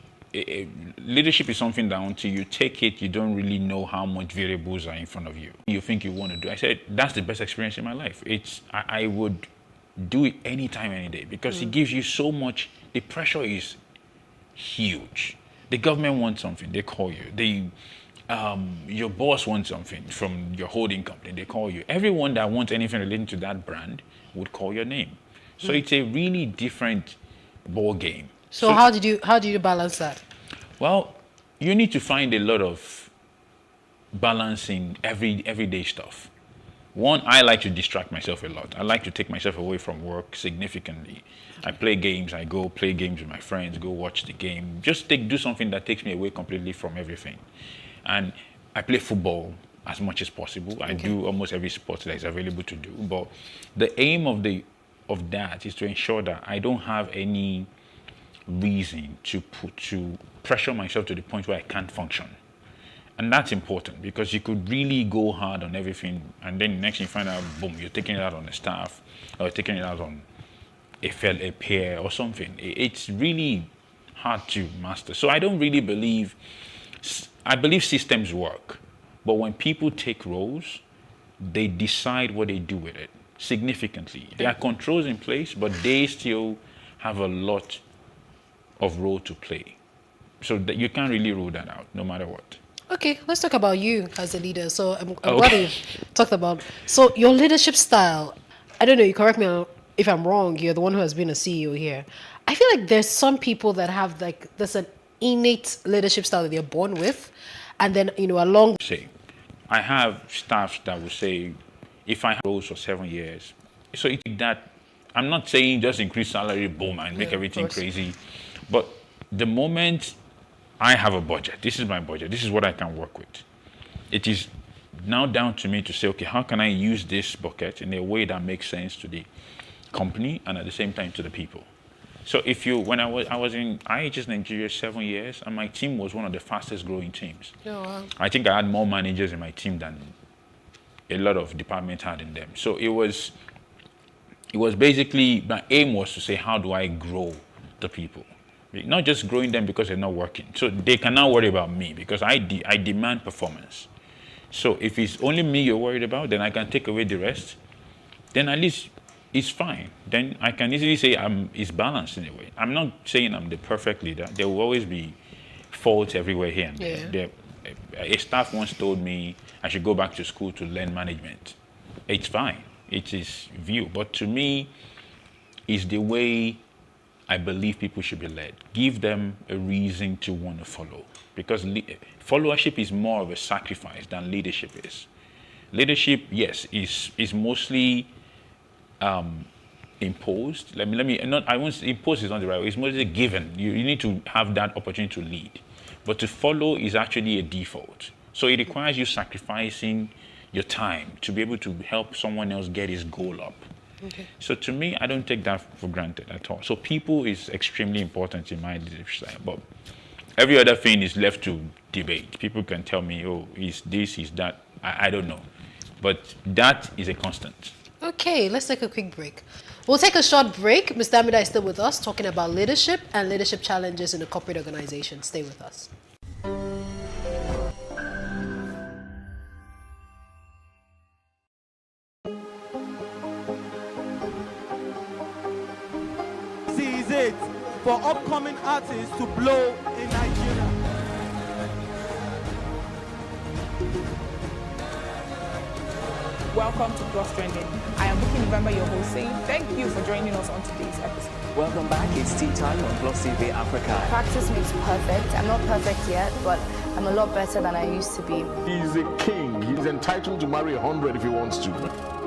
Leadership is something that until you take it, you don't really know how much variables are in front of you. You think you want to do. I said, that's the best experience in my life. I would do it anytime, any day, because it gives you so much. The pressure is huge. The government wants something, they call you. Your boss wants something from your holding company, they call you. Everyone that wants anything relating to that brand would call your name. So it's a really different ball game. So how do you balance that? Well, you need to find a lot of balancing everyday stuff. One, I like to distract myself a lot. I like to take myself away from work significantly. I play games, I go play games with my friends, go watch the game. Just do something that takes me away completely from everything. And I play football as much as possible. I do almost every sport that is available to do. But the aim of that is to ensure that I don't have any reason to pressure myself to the point where I can't function. And that's important, because you could really go hard on everything, and then next thing you find out, boom, you're taking it out on the staff, or taking it out on a peer or something. It's really hard to master. So I don't really believe, I believe systems work, but when people take roles, they decide what they do with it significantly. There are controls in place, but they still have a lot of role to play. So that you can't really rule that out, no matter what. Okay, let's talk about you as a leader. So I'm glad you talked about. So your leadership style, I don't know, you correct me if I'm wrong, you're the one who has been a CEO here. I feel like there's some people that have there's an innate leadership style that they're born with, and then, along. I have staff that will say, if I have roles for 7 years, so it's that, I'm not saying just increase salary, boom, and make everything crazy. But the moment I have a budget, this is my budget, this is what I can work with. It is now down to me to say, okay, how can I use this bucket in a way that makes sense to the company and at the same time to the people? So when I was in IHS Nigeria 7 years, and my team was one of the fastest growing teams. Oh, wow. I think I had more managers in my team than a lot of departments had in them. So it was basically, my aim was to say, how do I grow the people? Not just growing them because they're not working. So they cannot worry about me, because I demand performance. So if it's only me you're worried about, then I can take away the rest. Then at least it's fine. Then I can easily say it's balanced in a way. I'm not saying I'm the perfect leader. There will always be faults everywhere here and there. A staff once told me I should go back to school to learn management. It's fine. It's his view. But to me, it's the way I believe people should be led. Give them a reason to want to follow. Because followership is more of a sacrifice than leadership is. Leadership, yes, is mostly imposed. I won't say imposed is not the right word. It's mostly given. You need to have that opportunity to lead. But to follow is actually a default. So it requires you sacrificing your time to be able to help someone else get his goal up. Okay. So to me, I don't take that for granted at all. So people is extremely important in my leadership style, but every other thing is left to debate. People can tell me, oh, is this, is that. I don't know. But that is a constant. Okay, let's take a quick break. We'll take a short break. Mr. Amida is still with us, talking about leadership and leadership challenges in a corporate organization. Stay with us. This is it for upcoming artists to blow in Nigeria. Welcome to Plus Trending. I am Bookie November, your host, saying thank you for joining us on today's episode. Welcome back. It's tea time on PlusTvAfrica. Practice makes perfect. I'm not perfect yet, but I'm a lot better than I used to be. He's a king. He's entitled to marry 100 if he wants to.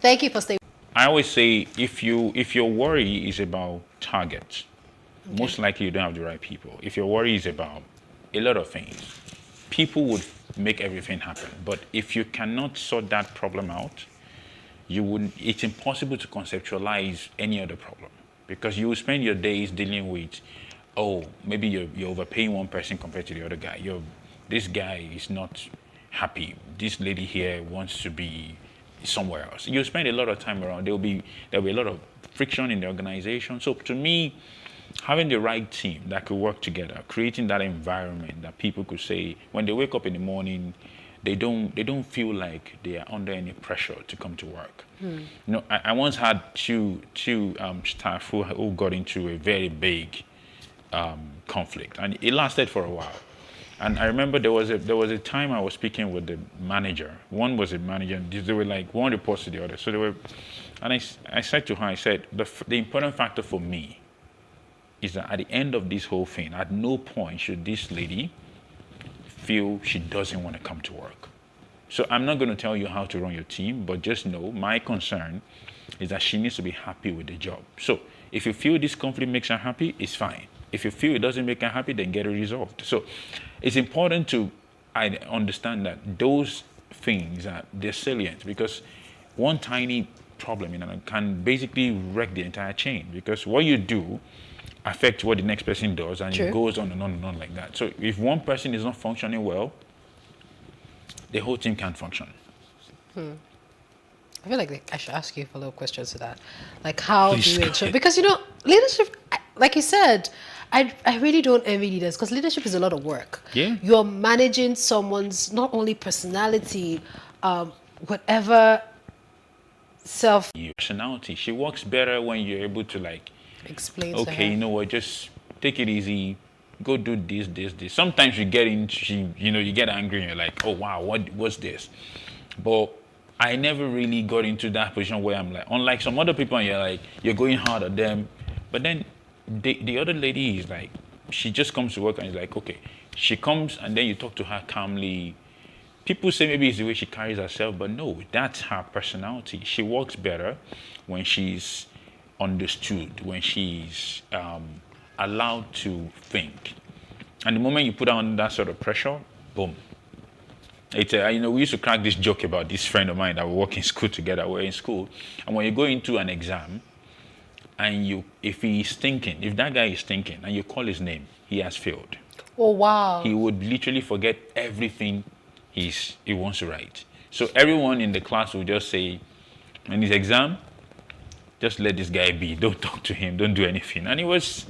Thank you for staying. I always say if your worry is about targets, most likely you don't have the right people. If your worry is about a lot of things, people would make everything happen. But if you cannot sort that problem out, it's impossible to conceptualize any other problem, because you will spend your days dealing with, oh, maybe you're overpaying one person compared to the other guy. This guy is not happy. This lady here wants to be somewhere else. You spend a lot of time around. There'll be a lot of friction in the organization. So to me, having the right team that could work together, creating that environment that people could say when they wake up in the morning, they don't feel like they are under any pressure to come to work. You know, I once had two staff who got into a very big conflict, and it lasted for a while. And I remember there was a time I was speaking with the manager. One was a manager, and they were like one reports to the other. So they were, and I said to her, I said, the important factor for me is that at the end of this whole thing, at no point should this lady feel she doesn't want to come to work. So I'm not going to tell you how to run your team, but just know my concern is that she needs to be happy with the job. So if you feel this conflict makes her happy, it's fine. If you feel it doesn't make her happy, then get it resolved. So it's important to understand that those things they're salient, because one tiny problem can basically wreck the entire chain, because what you do affects what the next person does, and it goes on and on and on like that. So if one person is not functioning well, the whole team can't function. I feel like I should ask you a little questions to that. Like, how do you ensure? Because, you know, leadership, like you said, I really don't envy leaders, because leadership is a lot of work. Yeah. You're managing someone's not only personality, whatever personality. She works better when you're able to, like, explain. Okay, you know what? Just take it easy. Go do this. Sometimes you get you get angry and you're like, oh wow, what's this? But I never really got into that position where I'm like, unlike some other people, and you're going hard at them. But then the other lady is like, she just comes to work and is like, okay. She comes and then you talk to her calmly. People say maybe it's the way she carries herself, but no, that's her personality. She works better when she's understood, when she's allowed to think. And the moment you put her under that sort of pressure, boom. It's we used to crack this joke about this friend of mine that we work in school together. We're in school, and when you go into an exam, and if that guy is thinking, and you call his name, he has failed. Oh wow! He would literally forget everything he wants to write. So everyone in the class will just say, in his exam, just let this guy be. Don't talk to him. Don't do anything. And it works.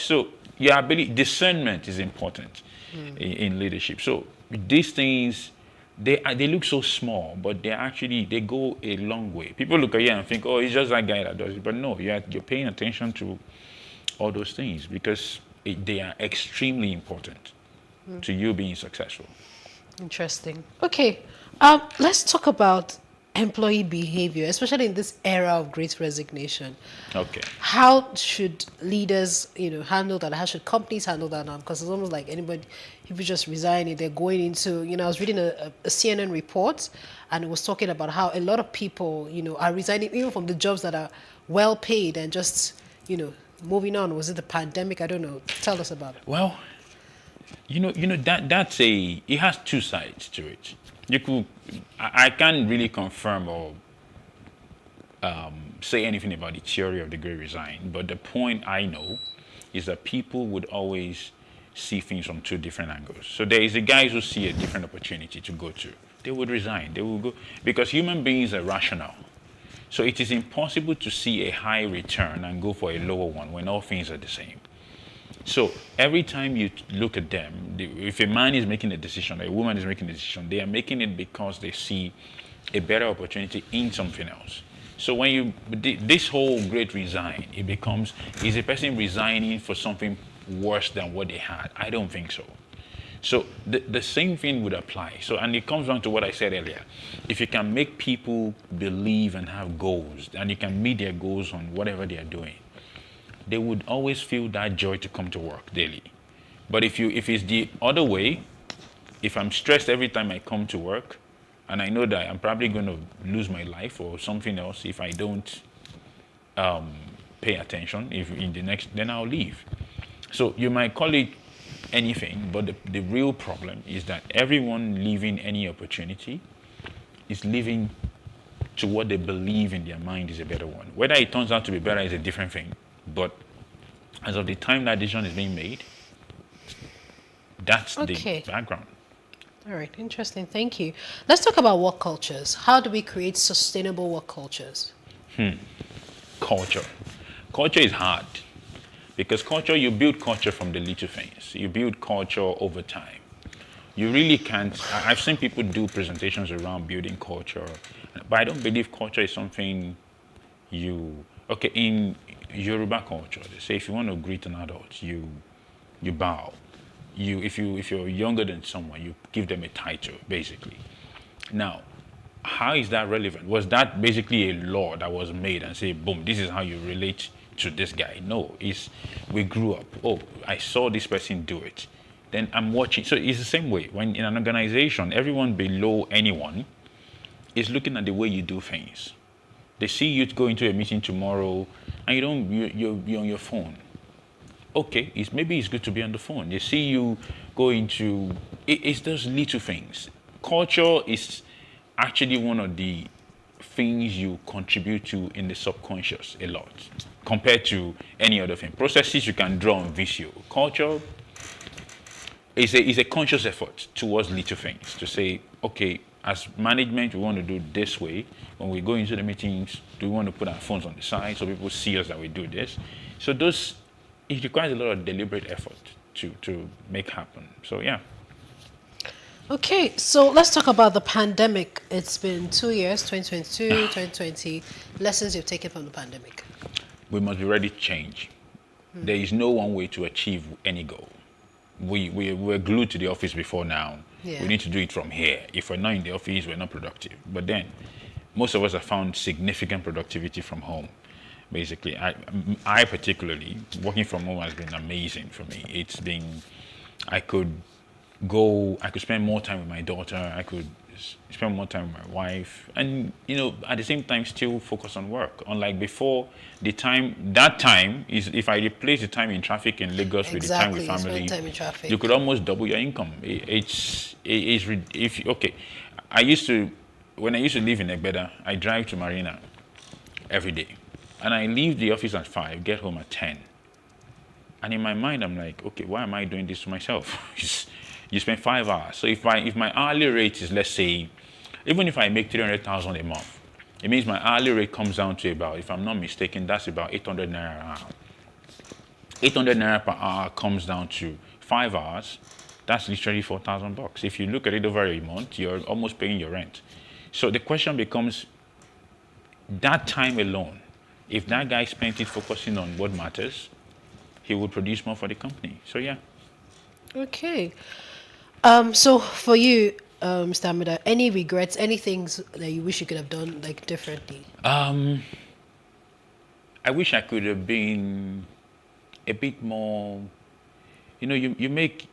So your ability, discernment is important in leadership. So these things, they look so small, but they go a long way. People look at you and think, oh, it's just that guy that does it. But no, you're paying attention to all those things, because they are extremely important to you being successful. Interesting. Okay, let's talk about employee behavior, especially in this era of great resignation. Okay. How should leaders, handle that? How should companies handle that now? Because it's almost like anybody, if you just resign, they're going into, I was reading a CNN report, and it was talking about how a lot of people, are resigning even from the jobs that are well paid and just, moving on. Was it the pandemic? I don't know. Tell us about it. Well, it has two sides to it. I can't really confirm or say anything about the theory of the great resign, but the point I know is that people would always see things from two different angles. So there is the guys who see a different opportunity to go to. They would resign. They will go because human beings are rational. So it is impossible to see a high return and go for a lower one when all things are the same. So every time you look at them, if a man is making a decision, a woman is making a decision, they are making it because they see a better opportunity in something else. So when this whole great resign, is a person resigning for something worse than what they had? I don't think so. So the same thing would apply. So, and it comes down to what I said earlier. If you can make people believe and have goals, and you can meet their goals on whatever they are doing, they would always feel that joy to come to work daily. But if it's the other way, if I'm stressed every time I come to work, and I know that I'm probably going to lose my life or something else if I don't pay attention, then I'll leave. So you might call it anything, but the real problem is that everyone leaving any opportunity is leaving to what they believe in their mind is a better one. Whether it turns out to be better is a different thing. But as of the time that decision is being made, that's the background. All right, interesting. Thank you. Let's talk about work cultures. How do we create sustainable work cultures? Culture. Culture is hard because you build culture from the little things. You build culture over time. You really can't. I've seen people do presentations around building culture, but I don't believe culture is something in Yoruba culture, they say if you want to greet an adult, you bow. If you're younger than someone, you give them a title, basically. Now, how is that relevant? Was that basically a law that was made and say, boom, this is how you relate to this guy? No, we grew up. Oh, I saw this person do it. Then I'm watching. So it's the same way. When in an organization, everyone below anyone is looking at the way you do things. They see you go into a meeting tomorrow and you're on your phone. Okay, maybe it's good to be on the phone. They see you go into, it's those little things. Culture is actually one of the things you contribute to in the subconscious a lot compared to any other thing. Processes you can draw on visual. Culture is a conscious effort towards little things to say, okay, as management, we want to do this way. When we go into the meetings, do we want to put our phones on the side so people see us that we do this? So it requires a lot of deliberate effort to make happen. So yeah. Okay, so let's talk about the pandemic. It's been 2 years, 2022, 2020. Lessons you've taken from the pandemic. We must be ready to change. There is no one way to achieve any goal. We're glued to the office before now. Yeah. We need to do it from here. If we're not in the office, we're not productive. But then, most of us have found significant productivity from home. Basically, I particularly, working from home has been amazing for me. It's been, I could spend more time with my daughter. I could spend more time with my wife, and at the same time still focus on work. Unlike before, that time is, if I replace the time in traffic in Lagos with the time with family, you could almost double your income. When I used to live in Egbeda, I drive to Marina every day, and I leave the office at 5, get home at 10. And in my mind, I'm like, okay, why am I doing this to myself? You spend 5 hours. So if my hourly rate is, let's say, even if I make 300,000 a month, it means my hourly rate comes down to about, if I'm not mistaken, that's about 800 naira an hour. 800 naira per hour comes down to 5 hours. That's literally 4,000 bucks. If you look at it over a month, you're almost paying your rent. So the question becomes, that time alone, if that guy spent it focusing on what matters, he would produce more for the company. So yeah. Okay. So for you, Mr. Amida, any regrets, any things that you wish you could have done like differently? I wish I could have been a bit more. You make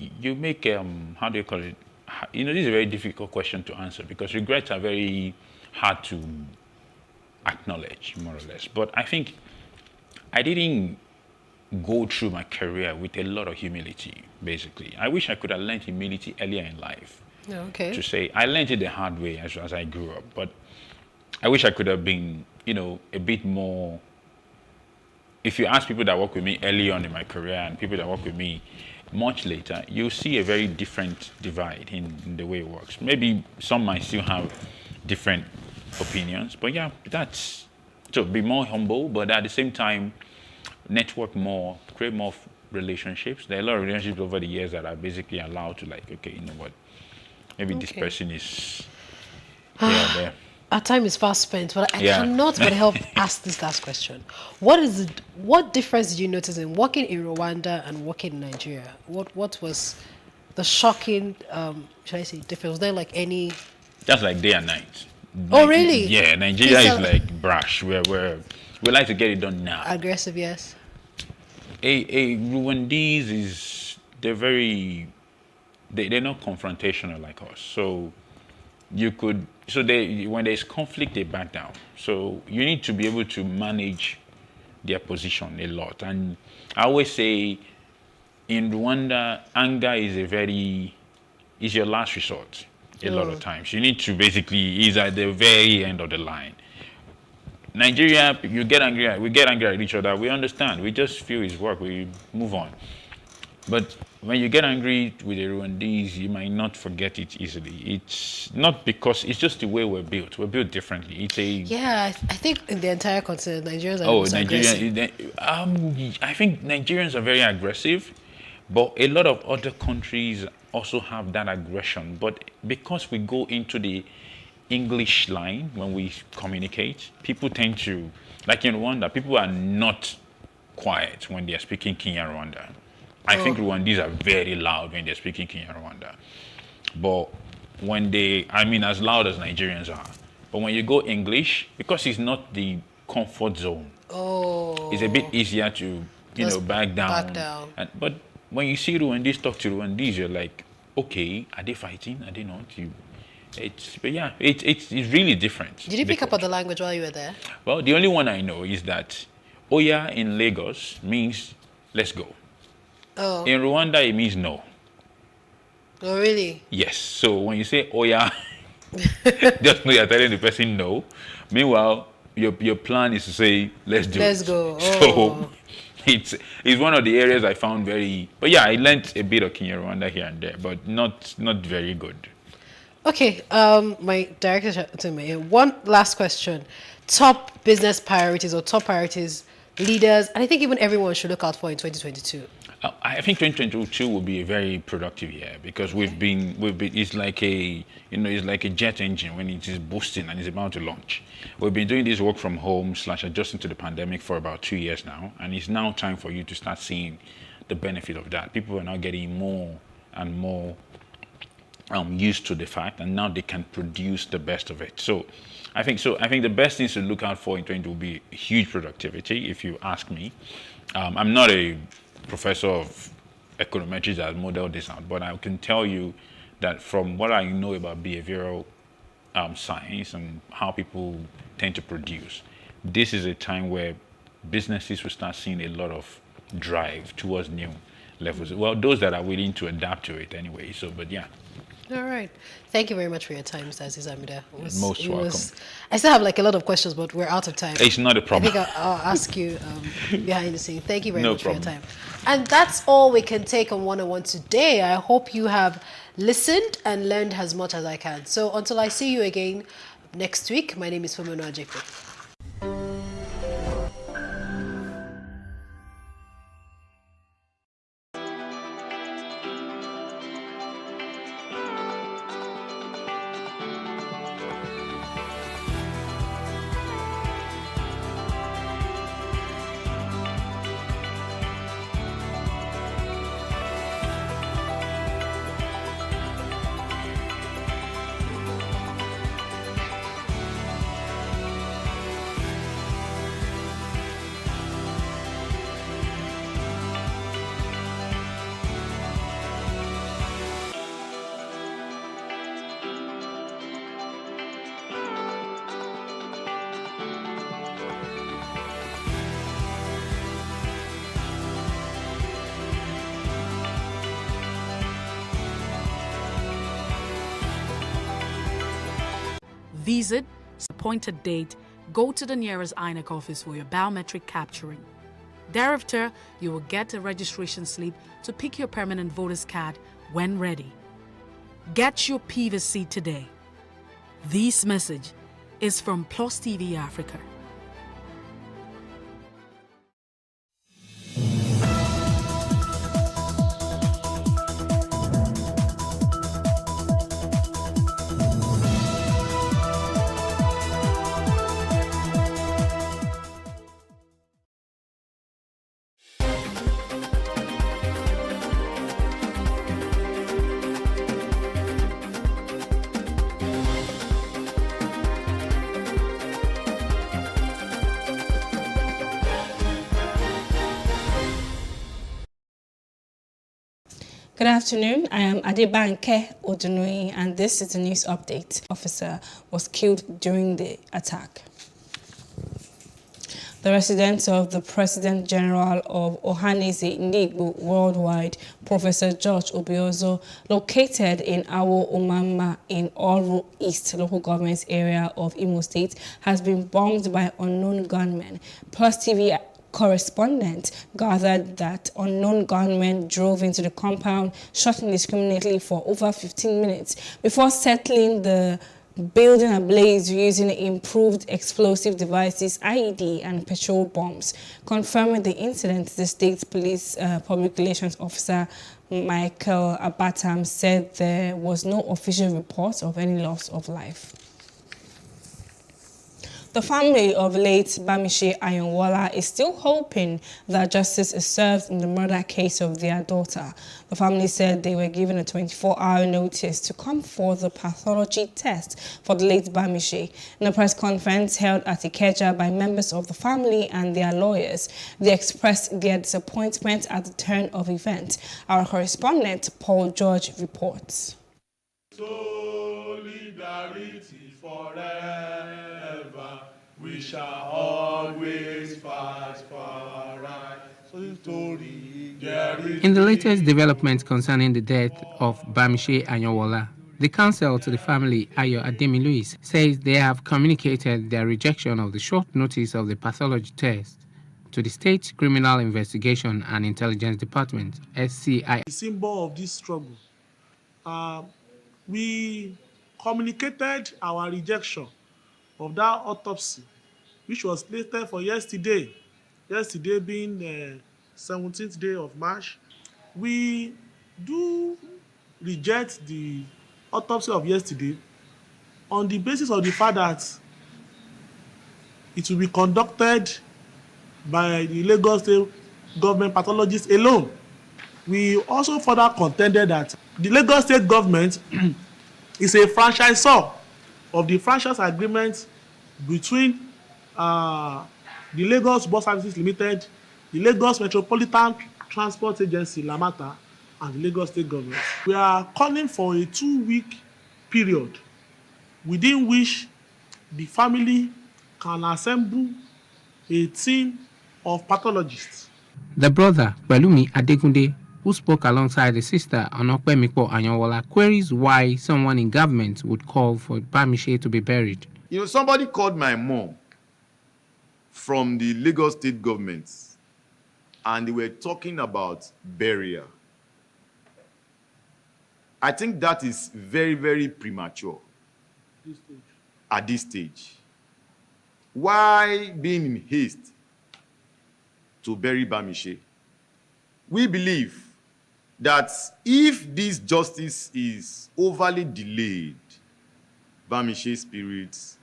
how do you call it? This is a very difficult question to answer because regrets are very hard to acknowledge, more or less. But I think I didn't go through my career with a lot of humility, basically. I wish I could have learned humility earlier in life. Okay. To say, I learned it the hard way as I grew up, but I wish I could have been, a bit more. If you ask people that work with me early on in my career and people that work with me much later, you'll see a very different divide in the way it works. Maybe some might still have different opinions, but yeah, that's to be more humble, but at the same time, network more, create more relationships. There are a lot of relationships over the years that are basically allowed to okay, you know what, maybe this person is here or there. Our time is fast spent, but I cannot but help ask this last question. What difference did you notice in working in Rwanda and working in Nigeria? What was the shocking, should I say, difference? Was there like any... Just like day and night. Oh, really? Yeah, Nigeria is like brash, where we like to get it done now. Aggressive, yes. Rwandese they're not confrontational like us. So when there's conflict, they back down. So you need to be able to manage their position a lot. And I always say in Rwanda, anger is your last resort a lot of times. You need to is at the very end of the line. Nigeria, we get angry at each other, we understand, we just feel it's work, we move on. But when you get angry with the Rwandese, you might not forget it easily. It's not because it's just the way we're built. We're built differently. I think in the entire continent, Nigerians are aggressive. I think Nigerians are very aggressive, but a lot of other countries also have that aggression. But because we go into the English line when we communicate, people tend to, like in Rwanda, people are not quiet when they are speaking Kenya Rwanda. I think Rwandese are very loud when they're speaking Kenya Rwanda. But when as loud as Nigerians are. But when you go English, because it's not the comfort zone, it's a bit easier to, back down. But when you see Rwandese talk to Rwandese, you're like, okay, are they fighting? Are they not? It's really different. Did you pick up on the language while you were there? Well, the only one I know is that Oya in Lagos means let's go. Oh. In Rwanda, it means no. Oh, really? Yes. So when you say Oya, just know you're telling the person no. Meanwhile, your plan is to say let's do it. Let's go. So it's one of the areas I found very. But yeah, I learned a bit of Kenya Rwanda here and there, but not very good. Okay, my director to me. One last question: top business priorities or top priorities leaders, and I think even everyone should look out for in 2022. I think 2022 will be a very productive year because we've been. It's like a jet engine when it is boosting and it's about to launch. We've been doing this work from home / adjusting to the pandemic for about 2 years now, and it's now time for you to start seeing the benefit of that. People are now getting more and more used to the fact, and now they can produce the best of it. So I think the best things to look out for in 2020 will be huge productivity, if you ask me. I'm not a professor of econometrics that modeled this out, but I can tell you that from what I know about behavioral science and how people tend to produce, this is a time where businesses will start seeing a lot of drive towards new levels. Well, those that are willing to adapt to it anyway. So, but yeah. All right. Thank you very much for your time, Mr. Aziz Amida. Most welcome. I still have a lot of questions, but we're out of time. It's not a problem. I think I'll ask you behind the scenes. Thank you very much problem. for your time. And that's all we can take on 101 today. I hope you have listened and learned as much as I can. So until I see you again next week, my name is Fumino Ajikwe. Visit the appointed date, go to the nearest INEC office for your biometric capturing. Thereafter, you will get a registration slip to pick your permanent voter's card when ready. Get your PVC today. This message is from PlusTvAfrica. Good afternoon. I am Adebanke Odunui, and this is the news update. Officer was killed during the attack. The residence of the President General of Ohaneze Ndigbo Worldwide, Professor George Obiozo, located in Awo Umama in Oru East local government area of Imo State, has been bombed by unknown gunmen. Plus TV correspondent gathered that unknown gunmen drove into the compound, shot indiscriminately for over 15 minutes before settling the building ablaze using improved explosive devices, IED, and petrol bombs. Confirming the incident, the state police public relations officer Michael Abatam said there was no official report of any loss of life. The family of late Bamishe Ayonwola is still hoping that justice is served in the murder case of their daughter. The family said they were given a 24-hour notice to come for the pathology test for the late Bamishe. In a press conference held at Ikeja by members of the family and their lawyers, they expressed their disappointment at the turn of events. Our correspondent, Paul George, reports. Solidarity forever. We shall always fight for our rights. In the latest development concerning the death of Bamishe Ayonwola, the counsel to the family, Ayo Ademi Louis, says they have communicated their rejection of the short notice of the pathology test to the State Criminal Investigation and Intelligence Department, SCI. The symbol of this struggle. We communicated our rejection of that autopsy, which was slated for yesterday being the 17th day of March. We do reject the autopsy of yesterday on the basis of the fact that it will be conducted by the Lagos State government pathologists alone. We also further contended that the Lagos State government is a franchisor of the franchise agreement between the Lagos Bus Services Limited, the Lagos Metropolitan Transport Agency, Lamata, and the Lagos State government. We are calling for a 2-week period within which the family can assemble a team of pathologists. The brother, Balumi Adegunde, who spoke alongside the sister, Onokpemikpo Ayonwola, queries why someone in government would call for Bamishe to be buried. You know, somebody called my mom from the Lagos State government, and they were talking about burial. I think that is very, very premature at this stage. Why being in haste to bury Bamishe? We believe that if this justice is overly delayed, Bamishe's spirits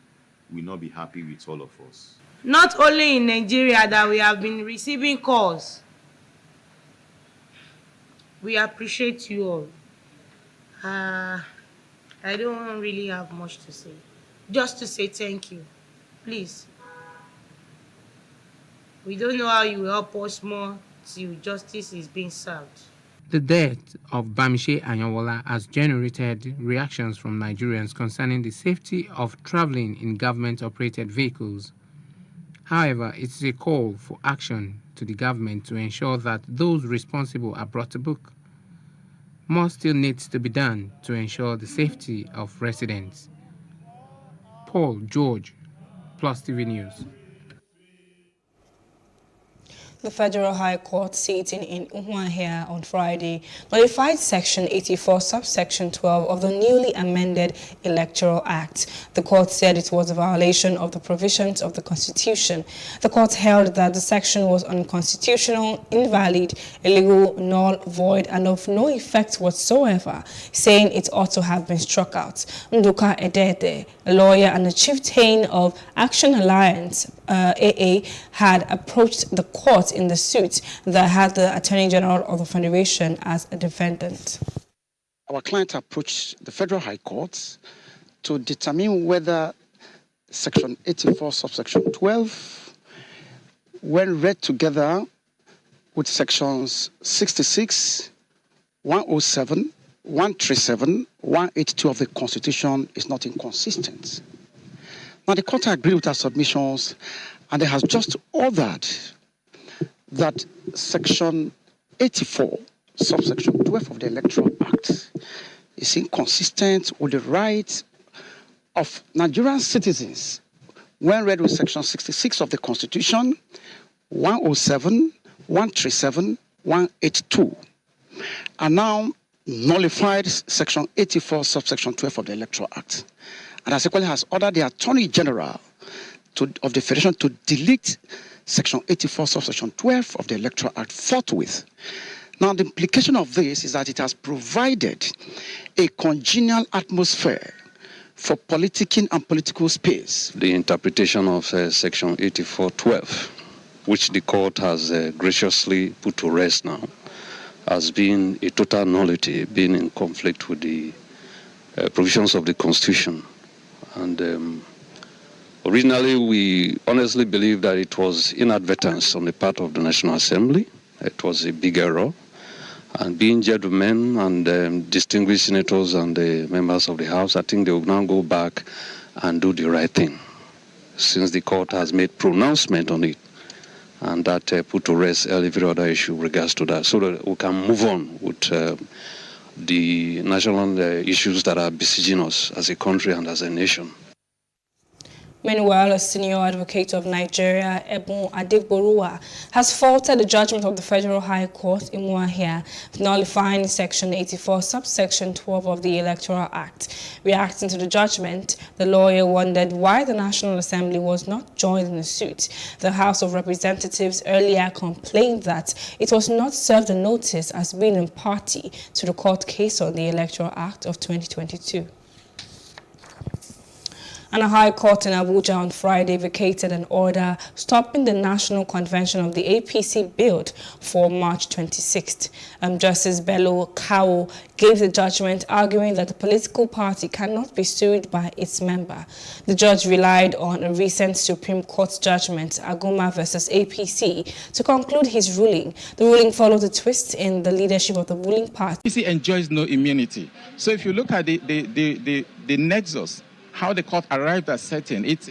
will not be happy with all of us. Not only in Nigeria that we have been receiving calls. We appreciate you all. I don't really have much to say. Just to say thank you. Please. We don't know how you will help us more till justice is being served. The death of Bamishe Ayonwola has generated reactions from Nigerians concerning the safety of traveling in government-operated vehicles. However, it is a call for action to the government to ensure that those responsible are brought to book. More still needs to be done to ensure the safety of residents. Paul George, Plus TV News. The Federal High Court sitting in Umuahia on Friday nullified Section 84, subsection 12 of the newly amended Electoral Act. The court said it was a violation of the provisions of the Constitution. The court held that the section was unconstitutional, invalid, illegal, null, void, and of no effect whatsoever, saying it ought to have been struck out. Nduka Edete, a lawyer and the chieftain of Action Alliance, AA, had approached the court in the suit that had the Attorney General of the Federation as a defendant. Our client approached the Federal High Court to determine whether Section 84, subsection 12, when read together with Sections 66, 107, 137, 182 of the Constitution, is not inconsistent. Now, the court agreed with our submissions, and it has just ordered that Section 84, subsection 12 of the Electoral Act is inconsistent with the rights of Nigerian citizens when read with Section 66 of the Constitution, 107, 137, 182, and now nullified Section 84, subsection 12 of the Electoral Act. And as equally has ordered the Attorney General of the Federation to delete Section 84, subsection 12 of the Electoral Act forthwith. Now, the implication of this is that it has provided a congenial atmosphere for politicking and political space. The interpretation of Section 84.12, which the court has graciously put to rest now, as being a total nullity, being in conflict with the provisions of the Constitution. And originally, we honestly believe that it was inadvertence on the part of the National Assembly. It was a big error. And being gentlemen and distinguished senators and the members of the House, I think they will now go back and do the right thing, since the court has made pronouncement on it, and that put to rest every other issue with regards to that, so that we can move on with the national issues that are besieging us as a country and as a nation. Meanwhile, a senior advocate of Nigeria, Ebun Adegborowa, has faulted the judgment of the Federal High Court in Umuahia, nullifying Section 84, subsection 12 of the Electoral Act. Reacting to the judgment, the lawyer wondered why the National Assembly was not joined in the suit. The House of Representatives earlier complained that it was not served a notice as being a party to the court case on the Electoral Act of 2022. And a high court in Abuja on Friday vacated an order stopping the national convention of the APC billed for March 26th. Justice Bello Kawo gave the judgment, arguing that the political party cannot be sued by its member. The judge relied on a recent Supreme Court judgment, Aguma versus APC, to conclude his ruling. The ruling followed a twist in the leadership of the ruling party. APC enjoys no immunity. So if you look at the nexus, how the court arrived at setting, it's